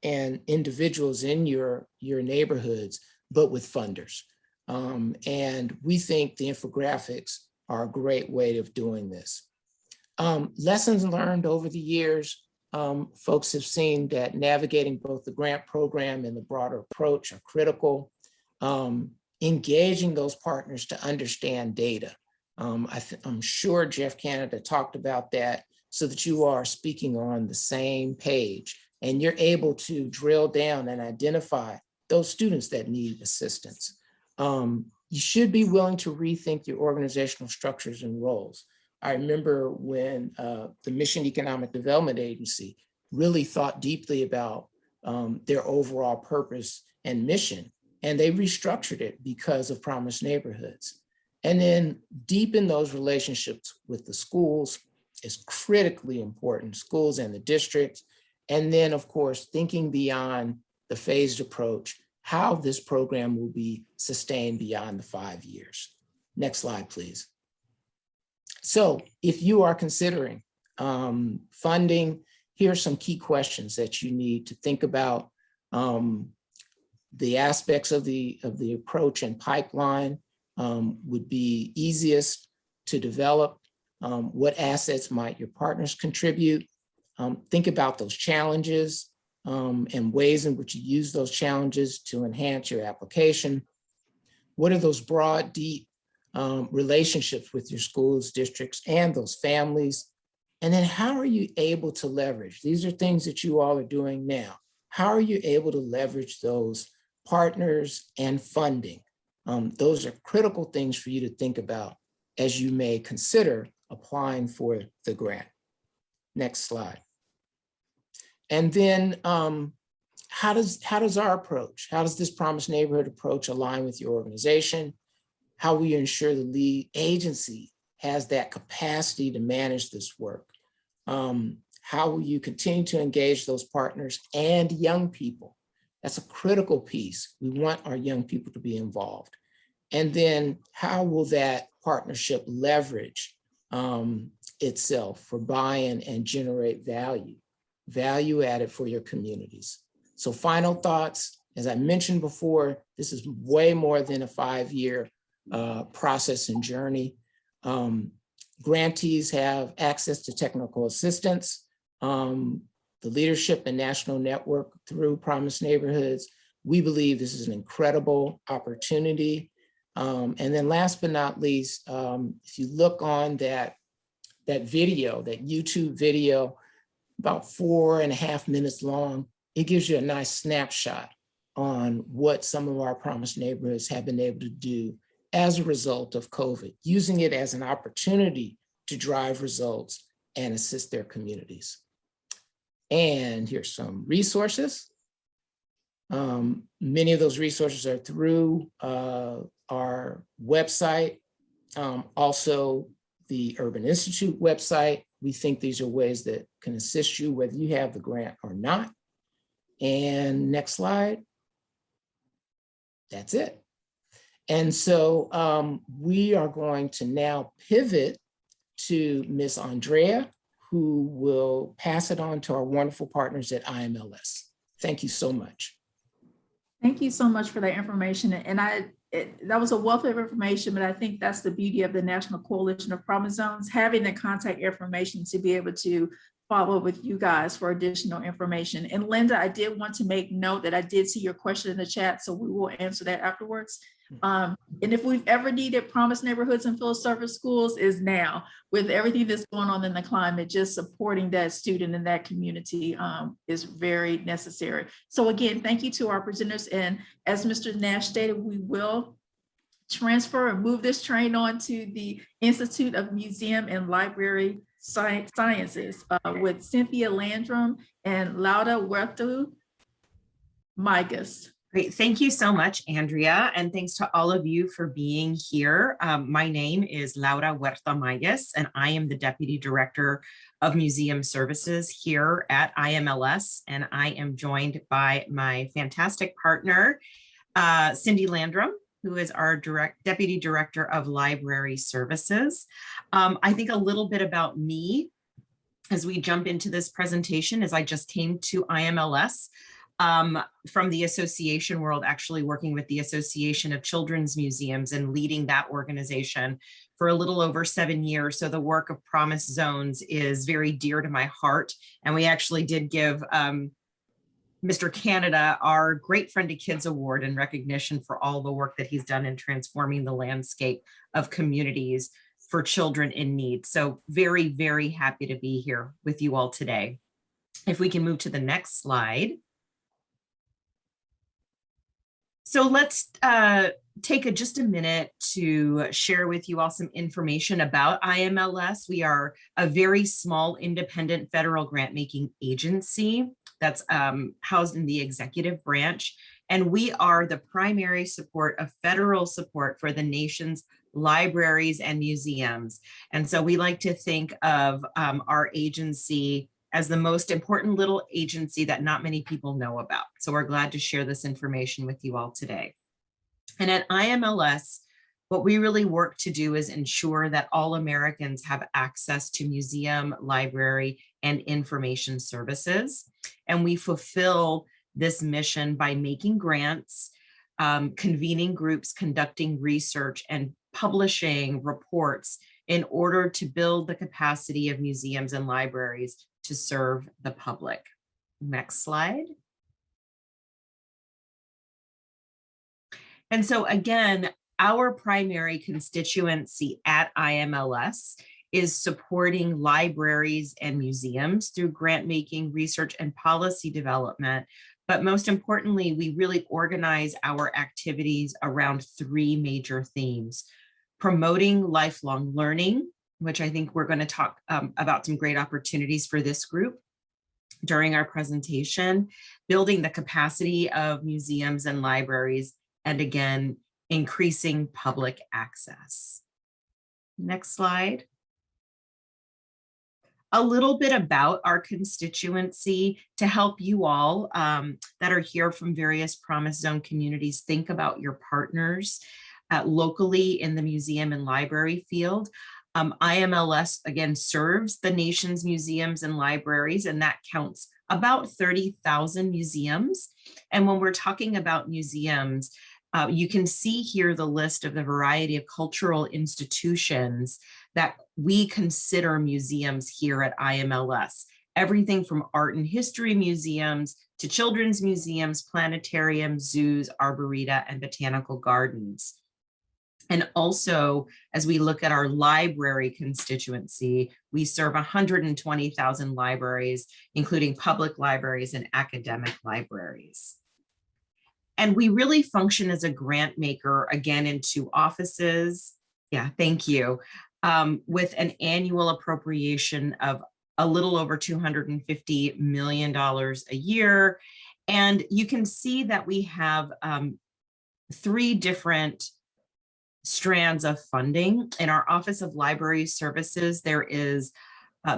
individuals in your neighborhoods, but with funders. And we think the infographics are a great way of doing this. Lessons learned over the years, folks have seen that navigating both the grant program and the broader approach are critical. Engaging those partners to understand data. I'm sure Jeff Canada talked about that, so that you are speaking on the same page and you're able to drill down and identify those students that need assistance. You should be willing to rethink your organizational structures and roles. I remember when the Mission Economic Development Agency really thought deeply about their overall purpose and mission, and they restructured it because of promised neighborhoods. And then deepen those relationships with the schools is critically important, schools and the districts. And then, of course, thinking beyond the phased approach, how this program will be sustained beyond the 5 years. Next slide, please. So if you are considering funding, here are some key questions that you need to think about. The aspects of the approach and pipeline would be easiest to develop. What assets might your partners contribute? Think about those challenges and ways in which you use those challenges to enhance your application. What are those broad, deep relationships with your schools, districts, and those families? And then how are you able to leverage? These are things that you all are doing now. How are you able to leverage those partners and funding? Those are critical things for you to think about as you may consider applying for the grant. Next slide. And then how does our approach, how does this promised neighborhood approach align with your organization? How will you ensure the lead agency has that capacity to manage this work? How will you continue to engage those partners and young people? That's a critical piece. We want our young people to be involved. And then how will that partnership leverage itself for buy-in and generate value added for your communities? So final thoughts, as I mentioned before, this is way more than a 5-year process and journey. Grantees have access to technical assistance, the leadership and national network through Promised Neighborhoods. We believe this is an incredible opportunity. And then last but not least, if you look on that video, that YouTube video, about 4.5 minutes long, it gives you a nice snapshot on what some of our Promised Neighborhoods have been able to do as a result of COVID, using it as an opportunity to drive results and assist their communities. And here's some resources. Many of those resources are through our website, also the Urban Institute website. We think these are ways that can assist you whether you have the grant or not. And next slide. That's it. And so we are going to now pivot to Ms. Andrea, who will pass it on to our wonderful partners at IMLS. Thank you so much. Thank you so much for that information. And that was a wealth of information, but I think that's the beauty of the National Coalition of Promise Zones, having the contact information to be able to follow up with you guys for additional information. And Linda, I did want to make note that I did see your question in the chat, so we will answer that afterwards. And if we've ever needed Promise Neighborhoods and Full Service Schools, is now. With everything that's going on in the climate, just supporting that student and that community is very necessary. So again, thank you to our presenters. And as Mr. Nash stated, we will transfer and move this train on to the Institute of Museum and Library Sciences with Cynthia Landrum and Laura Huerta Migas. Great. Thank you so much, Andrea. And thanks to all of you for being here. My name is Laura Huerta Migas, and I am the Deputy Director of Museum Services here at IMLS. And I am joined by my fantastic partner, Cindy Landrum, who is our Deputy Director of Library Services. I think a little bit about me as we jump into this presentation is I just came to IMLS from the association world, actually working with the Association of Children's Museums and leading that organization for a little over 7 years. So the work of Promise Zones is very dear to my heart. And we actually did give Mr. Canada our Great Friend to Kids Award in recognition for all the work that he's done in transforming the landscape of communities for children in need. So very, very happy to be here with you all today. If we can move to the next slide. So let's take just a minute to share with you all some information about IMLS. We are a very small independent federal grant making agency that's housed in the executive branch. And we are the primary support of federal support for the nation's libraries and museums. And so we like to think of our agency as the most important little agency that not many people know about. So we're glad to share this information with you all today. And at IMLS, what we really work to do is ensure that all Americans have access to museum, library, and information services. And we fulfill this mission by making grants, convening groups, conducting research, and publishing reports in order to build the capacity of museums and libraries to serve the public. Next slide. And so again, our primary constituency at IMLS is supporting libraries and museums through grant making, research, and policy development. But most importantly, we really organize our activities around 3 major themes: promoting lifelong learning, which I think we're going to talk about some great opportunities for this group during our presentation, building the capacity of museums and libraries, and again, increasing public access. Next slide. A little bit about our constituency to help you all that are here from various Promise Zone communities think about your partners locally in the museum and library field. IMLS, again, serves the nation's museums and libraries, and that counts about 30,000 museums. And when we're talking about museums, you can see here the list of the variety of cultural institutions that we consider museums here at IMLS. Everything from art and history museums to children's museums, planetariums, zoos, arboreta, and botanical gardens. And also, as we look at our library constituency, we serve 120,000 libraries, including public libraries and academic libraries. And we really function as a grant maker, again, in 2 offices. Yeah, thank you. With an annual appropriation of a little over $250 million a year. And you can see that we have 3 different strands of funding. In our Office of Library Services, there is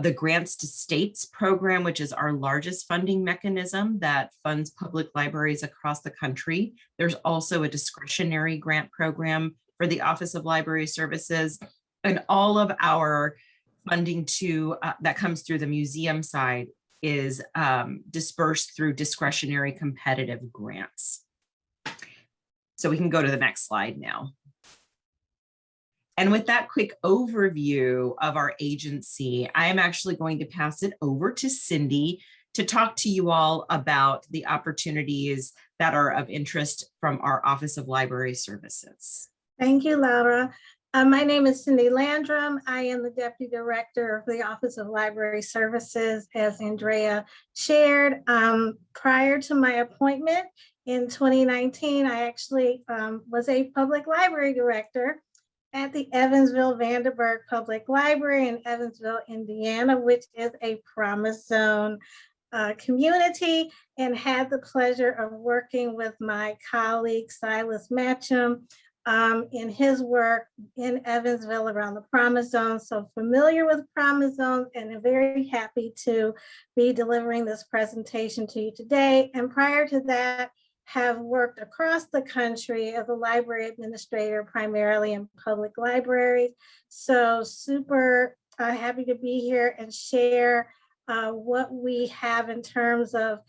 the Grants to States program, which is our largest funding mechanism that funds public libraries across the country. There's also a discretionary grant program for the Office of Library Services, and all of our funding that comes through the museum side is dispersed through discretionary competitive grants. So we can go to the next slide now. And with that quick overview of our agency, I am actually going to pass it over to Cindy to talk to you all about the opportunities that are of interest from our Office of Library Services. Thank you, Laura. My name is Cindy Landrum. I am the Deputy Director of the Office of Library Services, as Andrea shared. Prior to my appointment in 2019, I actually was a public library director at the Evansville-Vanderburgh Public Library in Evansville, Indiana, which is a Promise Zone community, and had the pleasure of working with my colleague Silas Matcham in his work in Evansville around the Promise Zone. So familiar with Promise Zones, and very happy to be delivering this presentation to you today. And prior to that, have worked across the country as a library administrator, primarily in public libraries. So super happy to be here and share what we have in terms of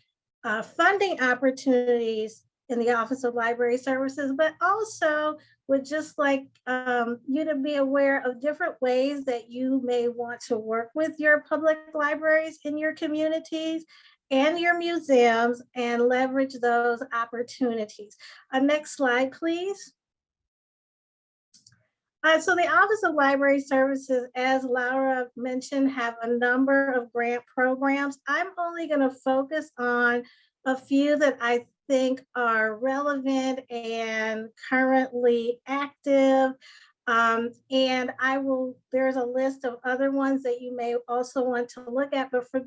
funding opportunities in the Office of Library Services, but also would just like you to be aware of different ways that you may want to work with your public libraries in your communities and your museums and leverage those opportunities. Next slide, please. So the Office of Library Services, as Laura mentioned, have a number of grant programs. I'm only going to focus on a few that I think are relevant and currently active. And there's a list of other ones that you may also want to look at, but for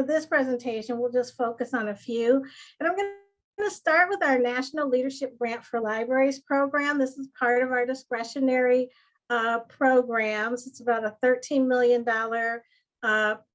this presentation, we'll just focus on a few. And I'm going to start with our National Leadership Grant for Libraries program. This is part of our discretionary programs. It's about a $13 million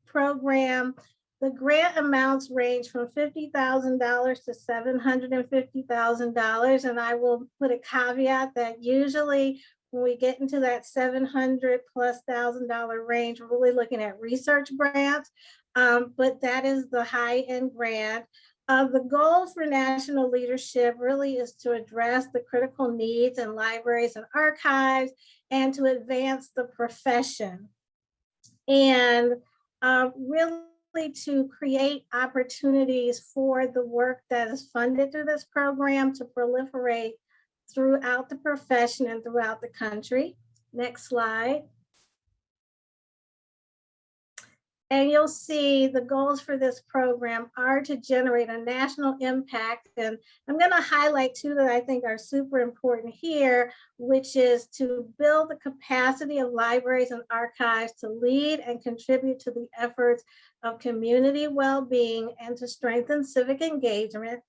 program. The grant amounts range from $50,000 to $750,000. And I will put a caveat that usually when we get into that $700,000+ range, we're really looking at research grants. But that is the high-end grant. The goal for national leadership really is to address the critical needs in libraries and archives and to advance the profession. And really to create opportunities for the work that is funded through this program to proliferate throughout the profession and throughout the country. Next slide. And you'll see the goals for this program are to generate a national impact. And I'm going to highlight two that I think are super important here, which is to build the capacity of libraries and archives to lead and contribute to the efforts of community well-being and to strengthen civic engagement.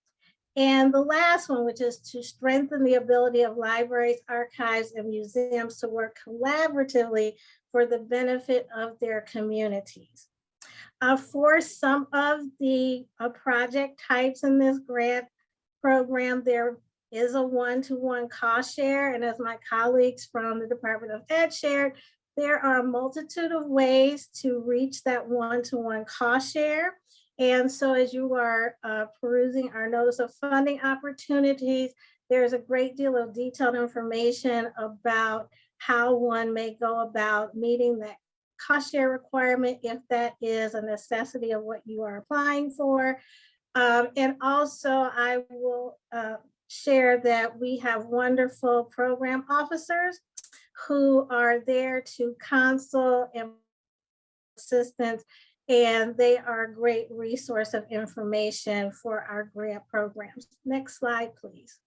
And the last one, which is to strengthen the ability of libraries, archives, and museums to work collaboratively for the benefit of their communities. For some of the project types in this grant program, there is a one-to-one cost share. And as my colleagues from the Department of Ed shared, there are a multitude of ways to reach that one-to-one cost share. And so as you are perusing our notice of funding opportunities, there's a great deal of detailed information about how one may go about meeting that cost share requirement if that is a necessity of what you are applying for. And also I will share that we have wonderful program officers who are there to counsel and assistance, and they are a great resource of information for our grant programs. Next slide, please.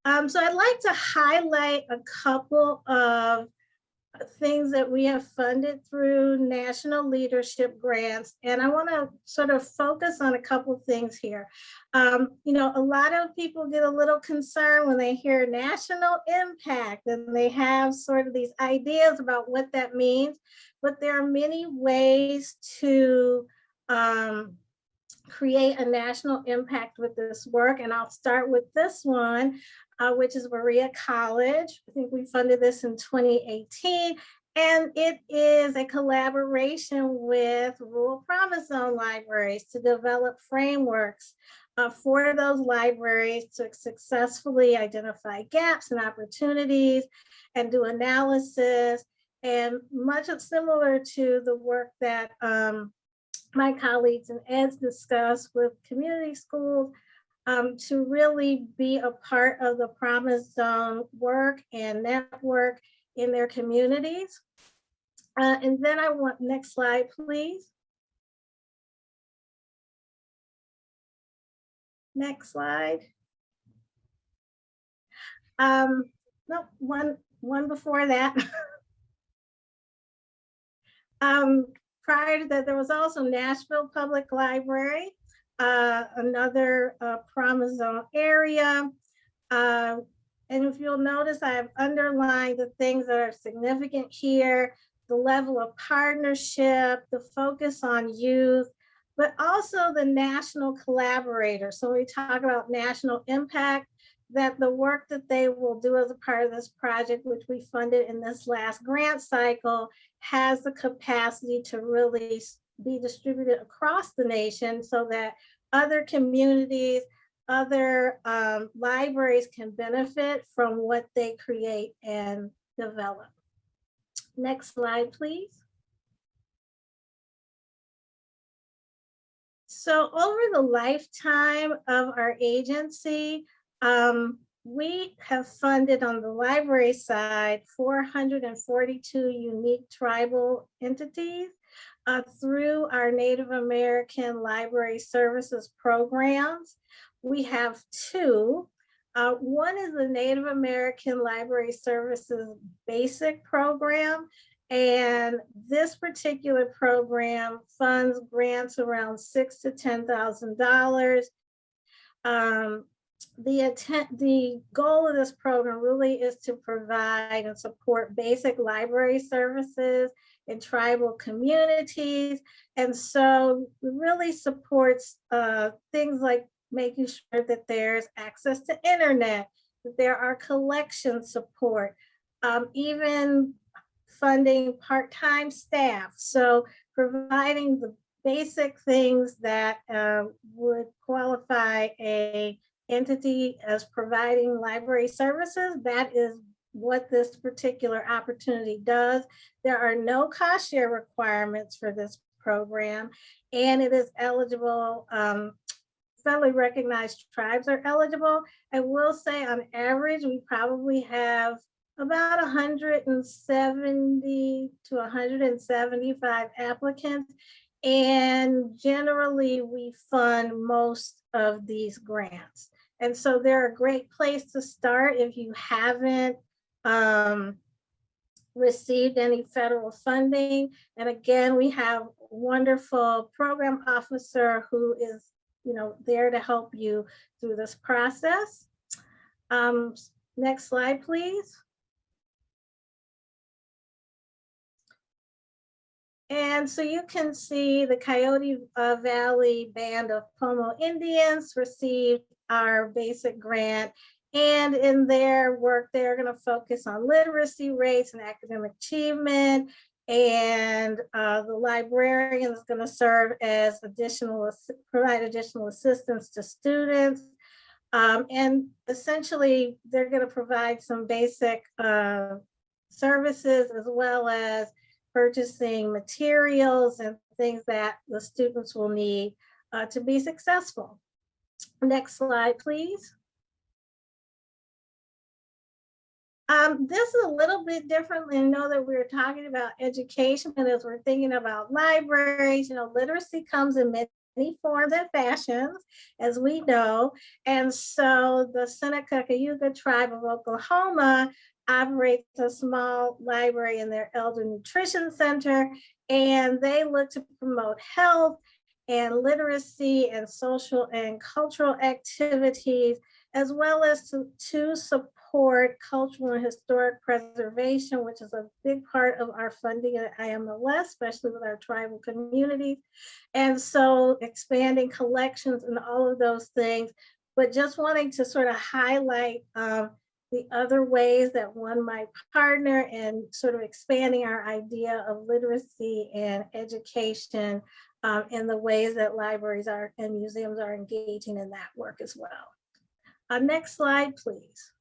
So I'd like to highlight a couple of things that we have funded through national leadership grants. And I want to sort of focus on a couple of things here. You know, a lot of people get a little concerned when they hear national impact and they have sort of these ideas about what that means, but there are many ways to create a national impact with this work. And I'll start with this one, which is Berea College. I think we funded this in 2018. And it is a collaboration with rural promise zone libraries to develop frameworks for those libraries to successfully identify gaps and opportunities and do analysis, and much similar to the work that my colleagues and eds discuss with community schools, to really be a part of the Promise Zone work and network in their communities. And then I want, next slide, please. Next slide. No, one before that. Prior to that, there was also Nashville Public Library, another Promise Zone area. And if you'll notice, I have underlined the things that are significant here: the level of partnership, the focus on youth, but also the national collaborators. So we talk about national impact, that the work that they will do as a part of this project, which we funded in this last grant cycle, has the capacity to really be distributed across the nation so that other communities, other libraries can benefit from what they create and develop. Next slide, please. So over the lifetime of our agency, we have funded on the library side 442 unique tribal entities through our Native American Library Services programs. We have two. One is the Native American Library Services Basic Program, and this particular program funds grants around $6,000 to $10,000. The goal of this program really is to provide and support basic library services in tribal communities. And so it really supports things like making sure that there's access to internet, that there are collection support, even funding part-time staff. So providing the basic things that would qualify a entity as providing library services. That is what this particular opportunity does. There are no cost share requirements for this program, and it is eligible. Federally recognized tribes are eligible. I will say on average, we probably have about 170 to 175 applicants. And generally we fund most of these grants. And so they're a great place to start if you haven't received any federal funding. And again, we have a wonderful program officer who is there to help you through this process. Next slide, please. And so you can see the Coyote Valley Band of Pomo Indians received our basic grant. And in their work, they're going to focus on literacy rates and academic achievement. And the librarian is going to serve as provide additional assistance to students. And essentially, they're going to provide some basic services as well as purchasing materials and things that the students will need to be successful. Next slide, please. This is a little bit different. I know that we're talking about education, and as we're thinking about libraries, literacy comes in many forms and fashions, as we know. And so the Seneca Cayuga Tribe of Oklahoma operates a small library in their Elder Nutrition Center, and they look to promote health and literacy and social and cultural activities, as well as to support cultural and historic preservation, which is a big part of our funding at IMLS, especially with our tribal communities. And so expanding collections and all of those things, but just wanting to sort of highlight the other ways that one might partner and sort of expanding our idea of literacy and education and the ways that libraries are and museums are engaging in that work as well. Next slide, please.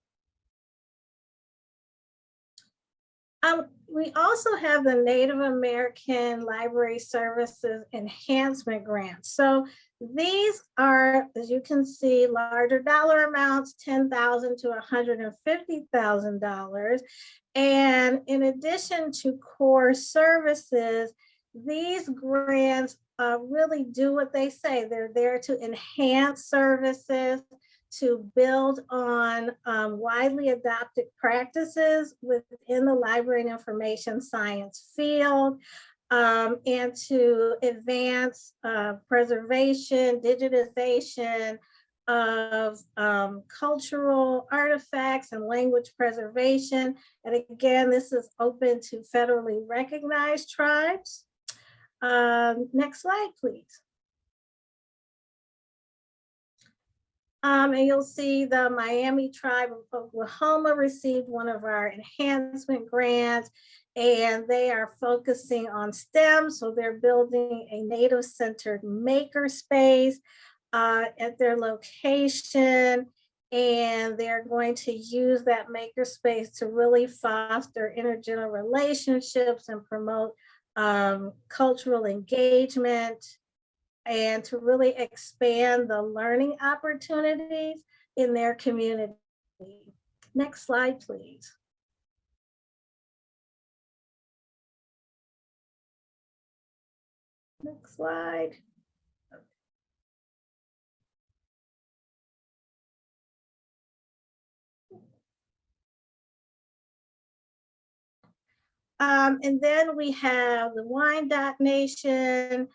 We also have the Native American Library Services Enhancement Grants. So these are, as you can see, larger dollar amounts, $10,000 to $150,000. And in addition to core services, these grants really do what they say. They're there to enhance services, to build on widely adopted practices within the library and information science field, and to advance preservation, digitization of cultural artifacts and language preservation. And again, this is open to federally recognized tribes. Next slide, please. And you'll see the Miami Tribe of Oklahoma received one of our enhancement grants, and they are focusing on STEM. So they're building a Native-centered makerspace at their location, and they're going to use that makerspace to really foster intergenerational relationships and promote cultural engagement, and to really expand the learning opportunities in their community. Next slide, please. Next slide. And then we have the Wyandotte Nation,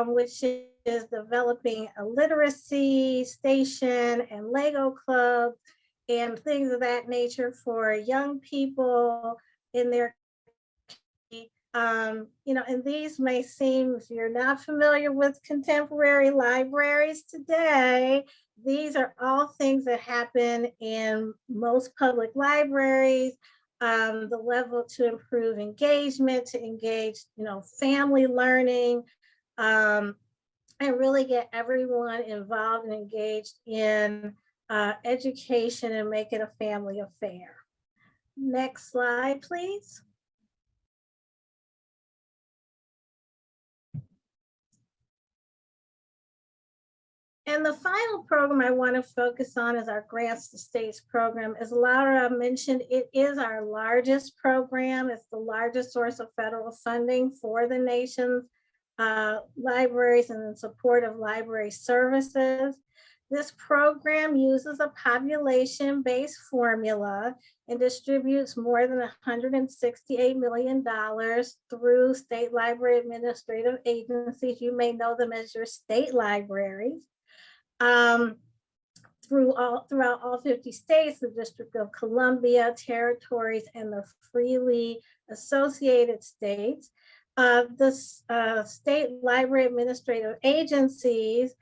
which is developing a literacy station and Lego club and things of that nature for young people in their and these may seem, if you're not familiar with contemporary libraries today, these are all things that happen in most public libraries. The level to improve engagement, to engage, family learning, and really get everyone involved and engaged in education and make it a family affair. Next slide, please. And the final program I want to focus on is our Grants to States program. As Laura mentioned, it is our largest program. It's the largest source of federal funding for the nation's libraries and in support of library services. This program uses a population-based formula and distributes more than $168 million through state library administrative agencies. You may know them as your state libraries. Throughout all 50 states, the District of Columbia, territories, and the freely associated states. The state library administrative agencies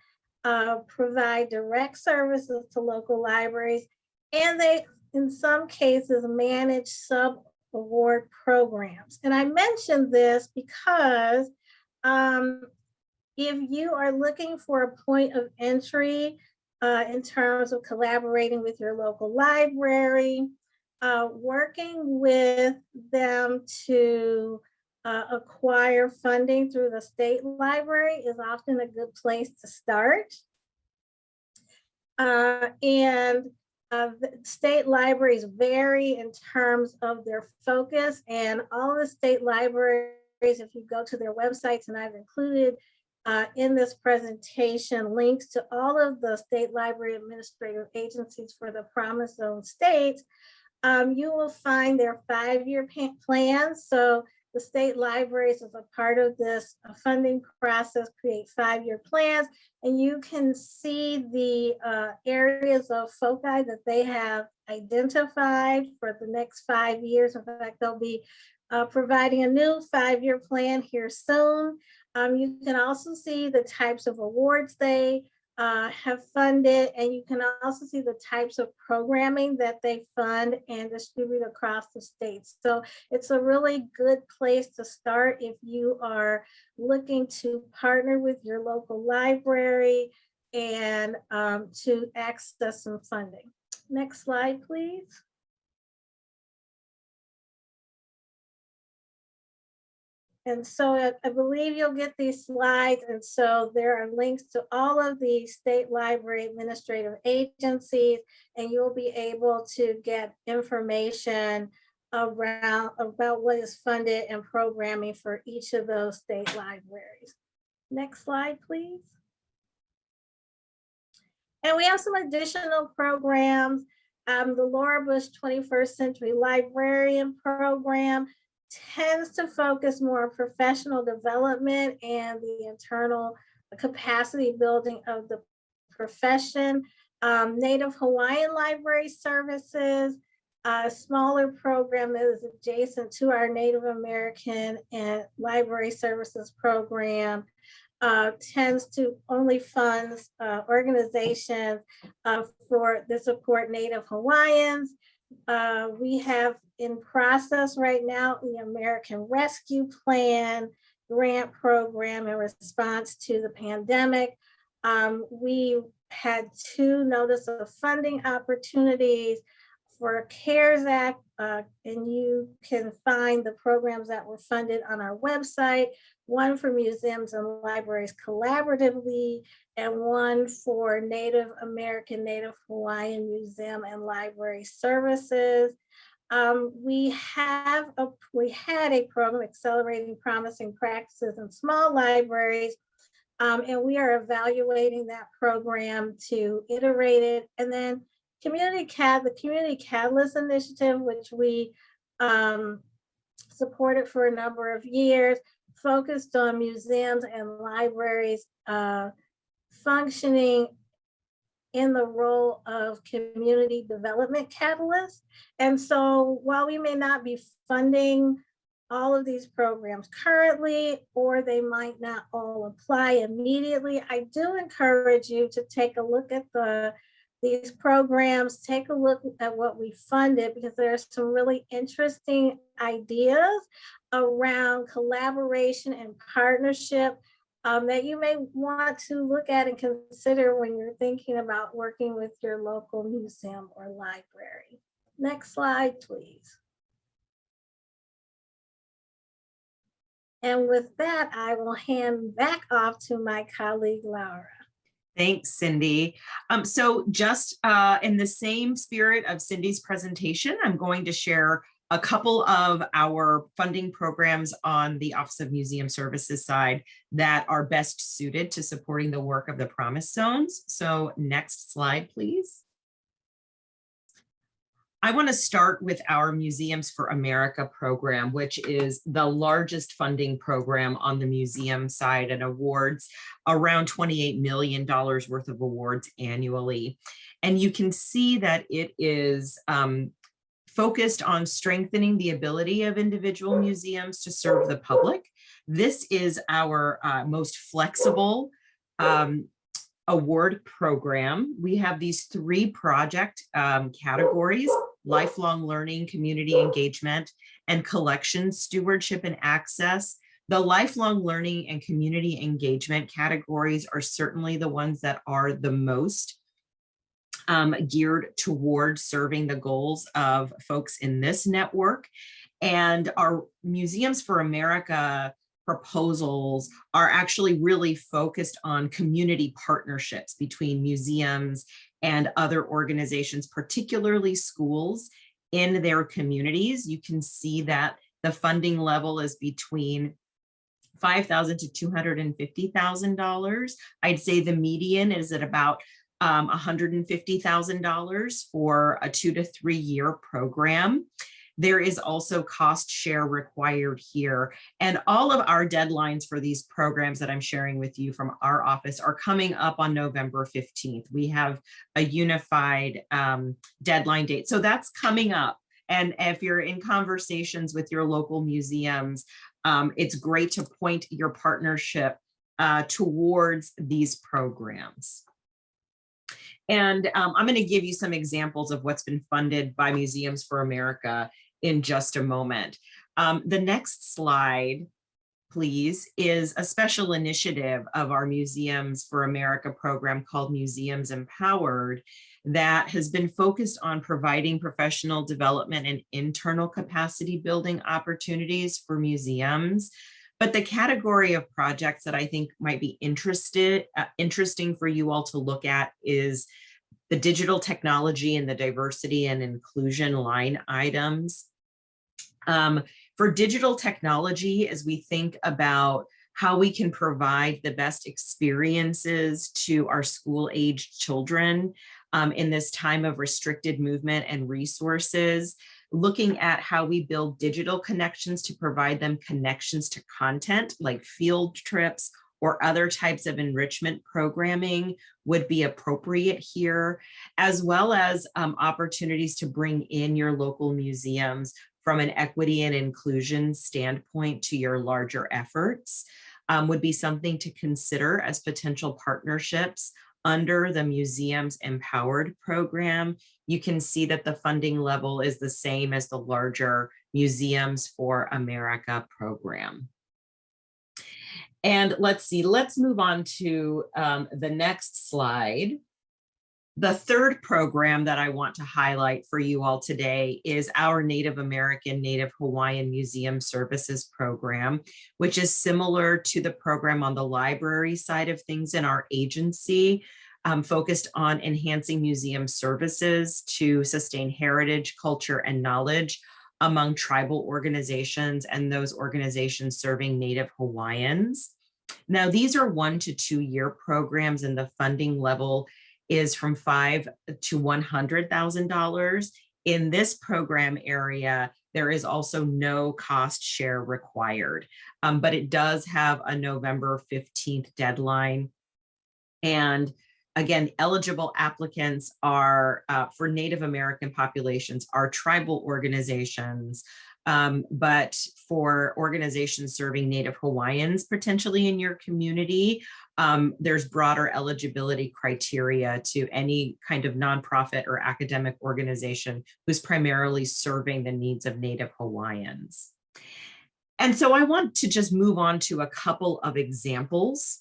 provide direct services to local libraries, and they, in some cases, manage sub-award programs. And I mentioned this because if you are looking for a point of entry in terms of collaborating with your local library, working with them to acquire funding through the state library is often a good place to start. The state libraries vary in terms of their focus, and all the state libraries, if you go to their websites, and I've included in this presentation links to all of the state library administrative agencies for the Promise Zone states, you will find their 5-year plans. So the state libraries, as a part of this funding process, create 5-year plans, and you can see the areas of foci that they have identified for the next 5 years. In fact, they'll be providing a new 5-year plan here soon. You can also see the types of awards they have funded, and you can also see the types of programming that they fund and distribute across the state. So it's a really good place to start if you are looking to partner with your local library and to access some funding. Next slide, please. And so I believe you'll get these slides. And so there are links to all of the state library administrative agencies, and you'll be able to get information about what is funded and programming for each of those state libraries. Next slide, please. And we have some additional programs. The Laura Bush 21st Century Librarian Program tends to focus more on professional development and the internal capacity building of the profession. Native Hawaiian Library Services, a smaller program that is adjacent to our Native American and Library Services program, tends to only funds organizations that support Native Hawaiians. We have in process right now the American Rescue Plan grant program in response to the pandemic. We had 2 notice of funding opportunities for CARES Act, and you can find the programs that were funded on our website, one for museums and libraries collaboratively, and one for Native American, Native Hawaiian Museum and Library Services. We had a program, Accelerating Promising Practices in Small Libraries, and we are evaluating that program to iterate it. And then the Community Catalyst Initiative, which we supported for a number of years, focused on museums and libraries functioning in the role of community development catalysts. And so while we may not be funding all of these programs currently, or they might not all apply immediately, I do encourage you to take a look at these programs, take a look at what we funded, because there are some really interesting ideas around collaboration and partnership that you may want to look at and consider when you're thinking about working with your local museum or library. Next slide, please. And with that, I will hand back off to my colleague, Laura. Thanks, Cindy. So just in the same spirit of Cindy's presentation, I'm going to share a couple of our funding programs on the Office of Museum Services side that are best suited to supporting the work of the Promise Zones. So next slide, please. I want to start with our Museums for America program, which is the largest funding program on the museum side and awards around $28 million worth of awards annually. And you can see that it is focused on strengthening the ability of individual museums to serve the public. This is our most flexible award program. We have these 3 project categories: lifelong learning, community engagement, and collection stewardship and access. The lifelong learning and community engagement categories are certainly the ones that are the most geared toward serving the goals of folks in this network. And our Museums for America proposals are actually really focused on community partnerships between museums and other organizations, particularly schools in their communities. You can see that the funding level is between $5,000 to $250,000. I'd say the median is at about $150,000 for a 2 to 3 year program. There is also cost share required here. And all of our deadlines for these programs that I'm sharing with you from our office are coming up on November 15th. We have a unified deadline date. So that's coming up. And if you're in conversations with your local museums, it's great to point your partnership towards these programs. And I'm going to give you some examples of what's been funded by Museums for America in just a moment. The next slide, please, is a special initiative of our Museums for America program called Museums Empowered that has been focused on providing professional development and internal capacity building opportunities for museums. But the category of projects that I think might be interesting for you all to look at is the digital technology and the diversity and inclusion line items. For digital technology, as we think about how we can provide the best experiences to our school-aged children in this time of restricted movement and resources, looking at how we build digital connections to provide them connections to content like field trips or other types of enrichment programming would be appropriate here, as well as opportunities to bring in your local museums from an equity and inclusion standpoint to your larger efforts would be something to consider as potential partnerships under the Museums Empowered program. You can see that the funding level is the same as the larger Museums for America program. And let's see, let's move on to the next slide. The third program that I want to highlight for you all today is our Native American, Native Hawaiian Museum Services program, which is similar to the program on the library side of things in our agency, focused on enhancing museum services to sustain heritage, culture, and knowledge among tribal organizations and those organizations serving Native Hawaiians. Now, these are 1 to 2 year programs, and the funding level is from $5,000 to $100,000. In this program area, there is also no cost share required, but it does have a November 15th deadline. And again, eligible applicants are for Native American populations are tribal organizations, but for organizations serving Native Hawaiians potentially in your community, there's broader eligibility criteria to any kind of nonprofit or academic organization who's primarily serving the needs of Native Hawaiians. And so I want to just move on to a couple of examples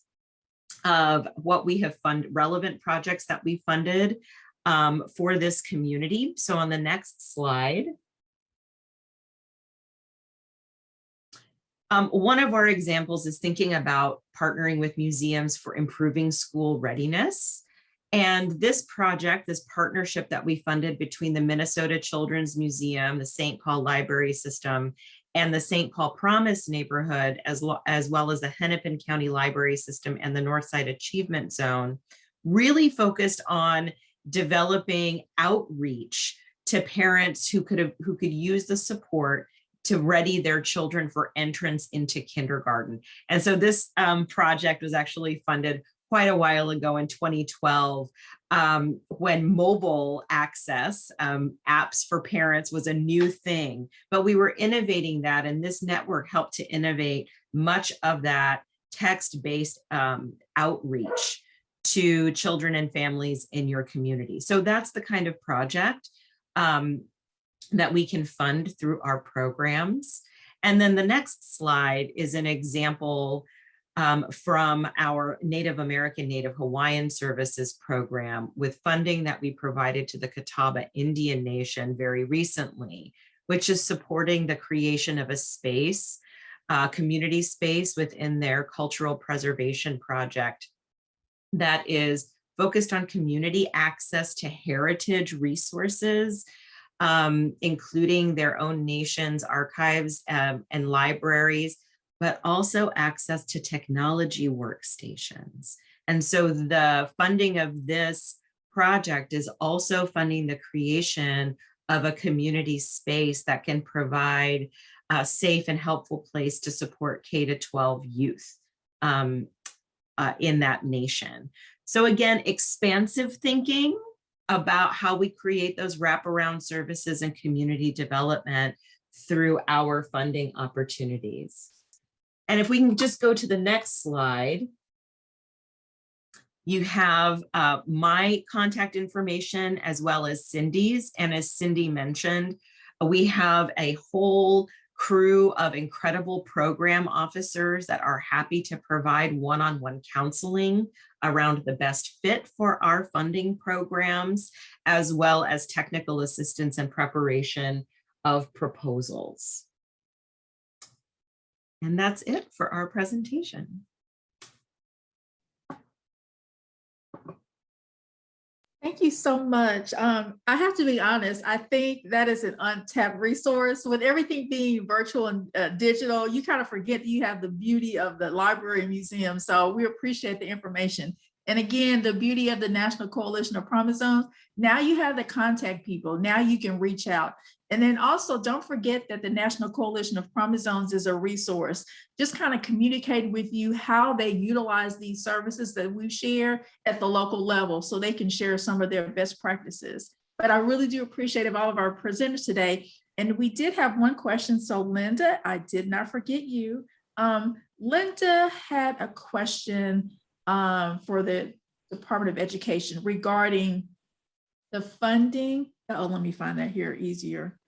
of what we have funded, relevant projects that we funded for this community. So on the next slide, one of our examples is thinking about partnering with museums for improving school readiness. And this project, this partnership that we funded between the Minnesota Children's Museum, the St. Paul Library System, and the St. Paul Promise neighborhood, as well as the Hennepin County Library System and the Northside Achievement Zone, really focused on developing outreach to parents who could use the support to ready their children for entrance into kindergarten. And so this project was actually funded quite a while ago in 2012, when mobile access, apps for parents was a new thing, but we were innovating that, and this network helped to innovate much of that text-based outreach to children and families in your community. So that's the kind of project that we can fund through our programs. And then the next slide is an example from our Native American, Native Hawaiian Services program with funding that we provided to the Catawba Indian Nation very recently, which is supporting the creation of a space, community space within their cultural preservation project that is focused on community access to heritage resources, including their own nation's archives and libraries, but also access to technology workstations. And so the funding of this project is also funding the creation of a community space that can provide a safe and helpful place to support K-12 youth in that nation. So again, expansive thinking about how we create those wraparound services and community development through our funding opportunities. And if we can just go to the next slide, You have my contact information as well as Cindy's. And as Cindy mentioned, we have a whole crew of incredible program officers that are happy to provide one-on-one counseling around the best fit for our funding programs, as well as technical assistance and preparation of proposals. And that's it for our presentation. Thank you so much. I have to be honest, I think that is an untapped resource. With everything being virtual and digital, you kind of forget that you have the beauty of the library and museum. So we appreciate the information. And again, the beauty of the National Coalition of Promise Zones, now you have the contact people, now you can reach out. And then also don't forget that the National Coalition of Promise Zones is a resource. Just kind of communicate with you how they utilize these services that we share at the local level so they can share some of their best practices. But I really do appreciate all of our presenters today. And we did have one question. So Linda, I did not forget you. Linda had a question for the Department of Education regarding the funding. Oh, let me find that here easier.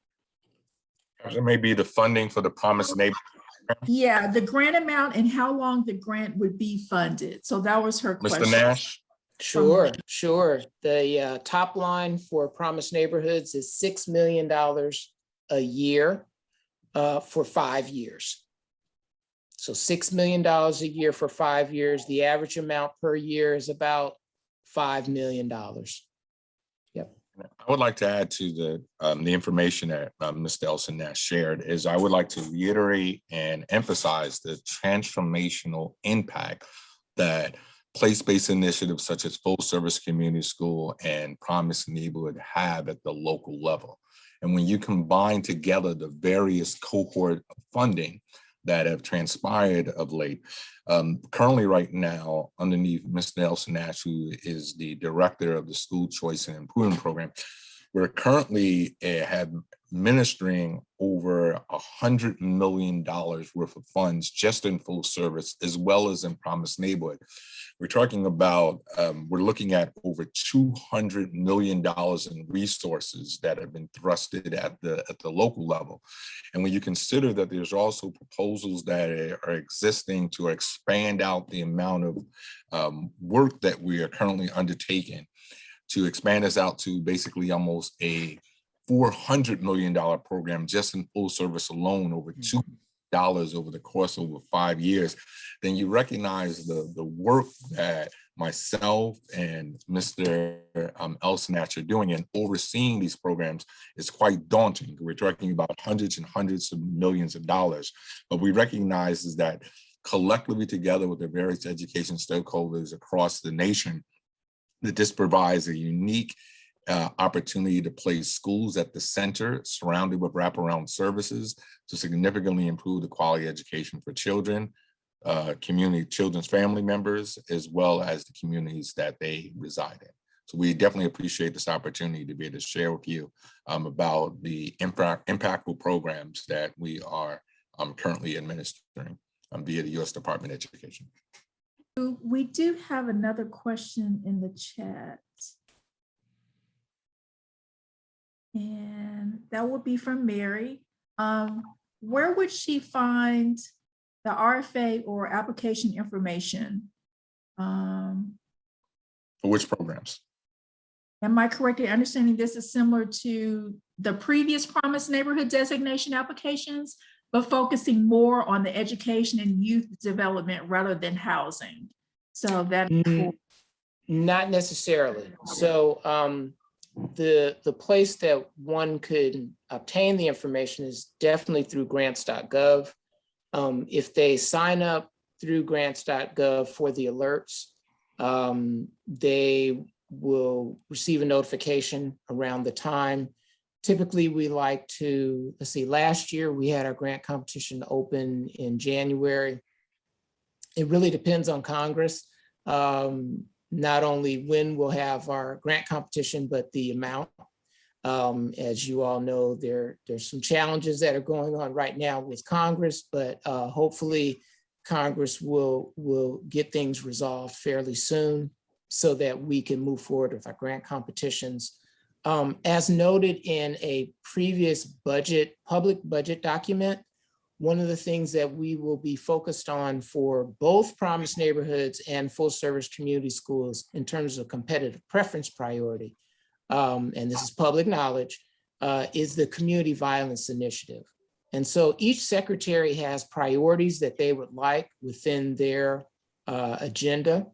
It may be the funding for the Promised Neighborhood. Yeah, the grant amount and how long the grant would be funded. So that was her question. Mr. Nash? Sure, sure. The top line for Promise Neighborhoods is $6 million a year for 5 years. So $6 million a year for 5 years. The average amount per year is about $5 million. Yep. I would like to add to the information that Mr. Elson Nash shared is I would like to reiterate and emphasize the transformational impact that place-based initiatives such as full service community school and Promise Neighborhood have at the local level. And when you combine together the various cohort of funding that have transpired of late, currently right now underneath Mr. Elson Nash, who is the director of the School Choice and Improvement Program, we're currently administering over $100 million worth of funds just in full service, as well as in Promise Neighborhood. We're talking about, we're looking at over $200 million in resources that have been thrusted at the local level. And when you consider that there's also proposals that are existing to expand out the amount of work that we are currently undertaking, to expand this out to basically almost a $400 million program just in full service alone, over $2 million over the course of over 5 years, then you recognize the work that myself and Mr. Elson Nash are doing in overseeing these programs is quite daunting. We're talking about hundreds and hundreds of millions of dollars, but we recognize is that collectively together with the various education stakeholders across the nation, that this provides a unique opportunity to place schools at the center, surrounded with wraparound services to significantly improve the quality of education for children, children's family members, as well as the communities that they reside in. So we definitely appreciate this opportunity to be able to share with you about the impactful programs that we are currently administering via the U.S. Department of Education. We do have another question in the chat. And that would be from Mary. Where would she find the RFA or application information? For which programs? Am I correct in understanding this is similar to the previous Promise Neighborhood designation applications, but focusing more on the education and youth development rather than housing? So that not necessarily. So the place that one could obtain the information is definitely through grants.gov. If they sign up through grants.gov for the alerts, they will receive a notification around the time. Typically, we like to, let's see, last year we had our grant competition open in January. It really depends on Congress. Not only when we'll have our grant competition, but the amount. As you all know, there's some challenges that are going on right now with Congress, but hopefully Congress will get things resolved fairly soon. so that we can move forward with our grant competitions. As noted in a previous public budget document, one of the things that we will be focused on for both Promise Neighborhoods and full service community schools in terms of competitive preference priority, and this is public knowledge, is the Community Violence Initiative. And so each secretary has priorities that they would like within their agenda.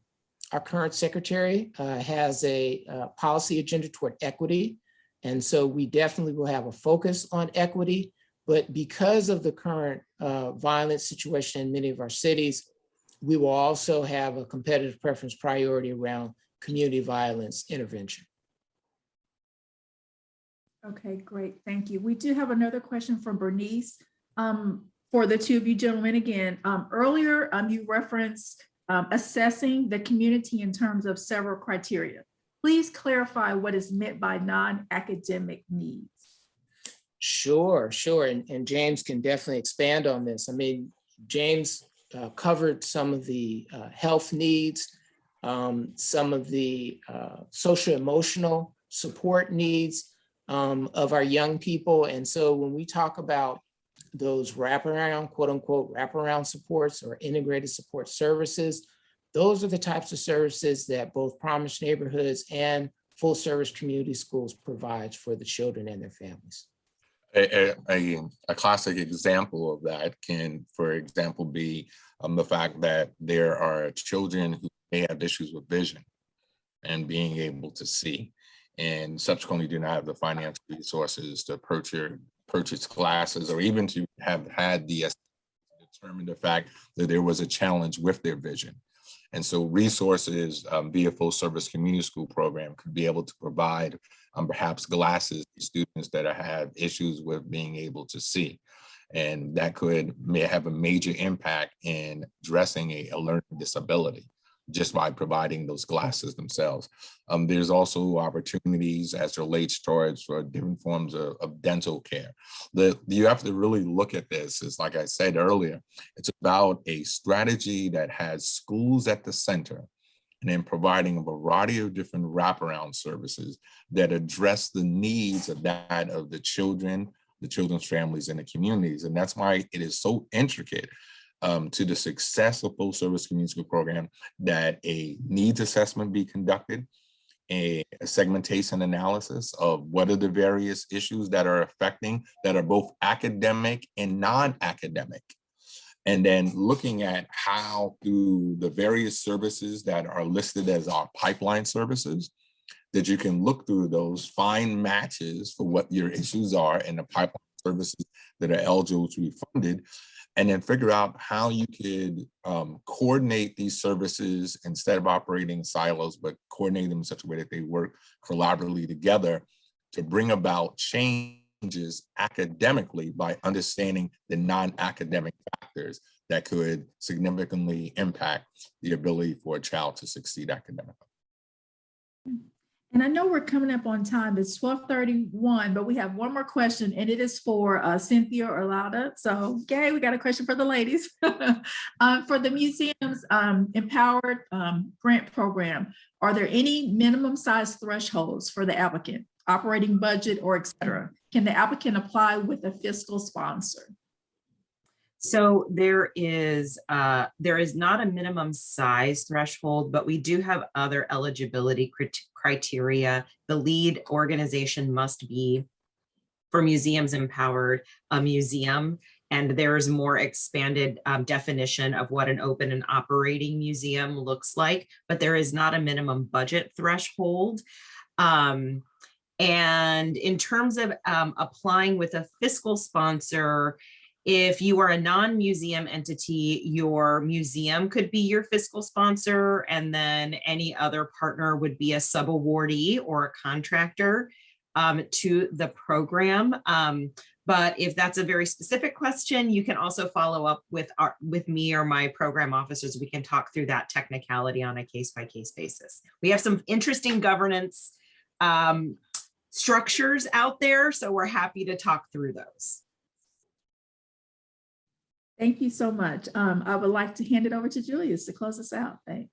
Our current secretary has a policy agenda toward equity. And so we definitely will have a focus on equity. But because of the current violent situation in many of our cities, we will also have a competitive preference priority around community violence intervention. Okay, great. Thank you. We do have another question from Bernice. For the two of you gentlemen again, earlier you referenced assessing the community in terms of several criteria. Please clarify what is meant by non-academic needs. Sure. And James can definitely expand on this. I mean, James covered some of the health needs, some of the social emotional support needs of our young people. And so when we talk about those wraparound, quote unquote, wraparound supports or integrated support services, those are the types of services that both Promise Neighborhoods and full service community schools provides for the children and their families. A classic example of that can, for example, be the fact that there are children who may have issues with vision and being able to see, and subsequently do not have the financial resources to purchase classes, or even to have had the determine the fact that there was a challenge with their vision. And so resources via full service community school program could be able to provide perhaps glasses to students that have issues with being able to see. And that may have a major impact in addressing a learning disability just by providing those glasses themselves. There's also opportunities as it relates towards for different forms of dental care. You have to really look at this, as like I said earlier, it's about a strategy that has schools at the center and then providing a variety of different wraparound services that address the needs of the children, the children's families, and the communities. And that's why it is so intricate to the success of full service community school program that a needs assessment be conducted, a segmentation analysis of what are the various issues that are affecting, that are both academic and non-academic. And then looking at how through the various services that are listed as our pipeline services, that you can look through those, find matches for what your issues are in the pipeline services that are eligible to be funded, and then figure out how you could coordinate these services instead of operating silos, but coordinate them in such a way that they work collaboratively together to bring about changes academically by understanding the non-academic factors that could significantly impact the ability for a child to succeed academically. And I know we're coming up on time. It's 12:31, but we have one more question, and it is for Cynthia or Lauda. So, Gay, we got a question for the ladies. For the museum's Empowered Grant Program, are there any minimum size thresholds for the applicant, operating budget, or et cetera? Can the applicant apply with a fiscal sponsor? So there is not a minimum size threshold, but we do have other eligibility criteria. The lead organization must be, for Museums Empowered, a museum, and there's more expanded definition of what an open and operating museum looks like, but there is not a minimum budget threshold. And in terms of applying with a fiscal sponsor, if you are a non-museum entity, your museum could be your fiscal sponsor, and then any other partner would be a subawardee or a contractor to the program. But if that's a very specific question, you can also follow up with me or my program officers. We can talk through that technicality on a case-by-case basis. We have some interesting governance structures out there, so we're happy to talk through those. Thank you so much. I would like to hand it over to Julius to close us out. Thanks.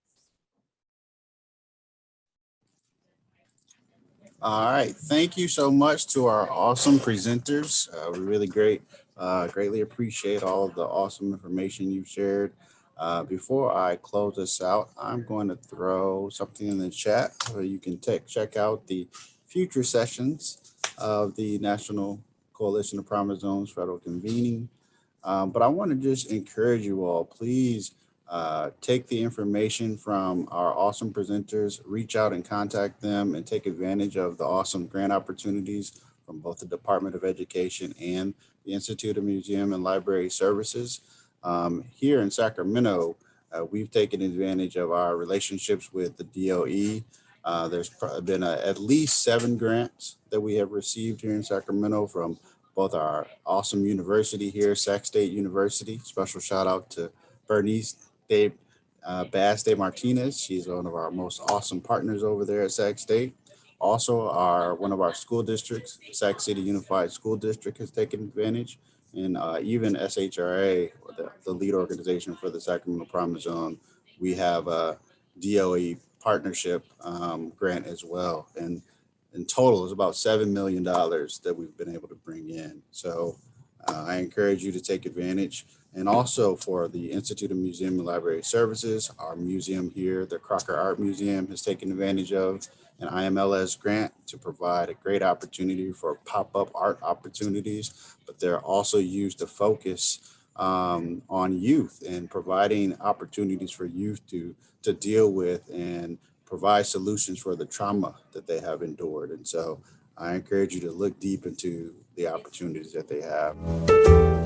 All right, thank you so much to our awesome presenters. We really greatly appreciate all of the awesome information you've shared. Before I close this out, I'm going to throw something in the chat so you can check out the future sessions of the National Coalition of Promised Zones Federal Convening. But I want to just encourage you all, please take the information from our awesome presenters, reach out and contact them and take advantage of the awesome grant opportunities from both the Department of Education and the Institute of Museum and Library Services. Here in Sacramento, we've taken advantage of our relationships with the DOE. There's been at least 7 grants that we have received here in Sacramento from both our awesome university here, Sac State University. Special shout out to Bernice Bass de Martinez. She's one of our most awesome partners over there at Sac State. Also, one of our school districts, Sac City Unified School District, has taken advantage. And even SHRA, the lead organization for the Sacramento Promise Zone, we have a DOE partnership grant as well. And in total, it's about $7 million that we've been able to bring in. So I encourage you to take advantage. And also for the Institute of Museum and Library Services, our museum here, the Crocker Art Museum, has taken advantage of an IMLS grant to provide a great opportunity for pop-up art opportunities, but they're also used to focus on youth and providing opportunities for youth to deal with and provide solutions for the trauma that they have endured. And so I encourage you to look deep into the opportunities that they have.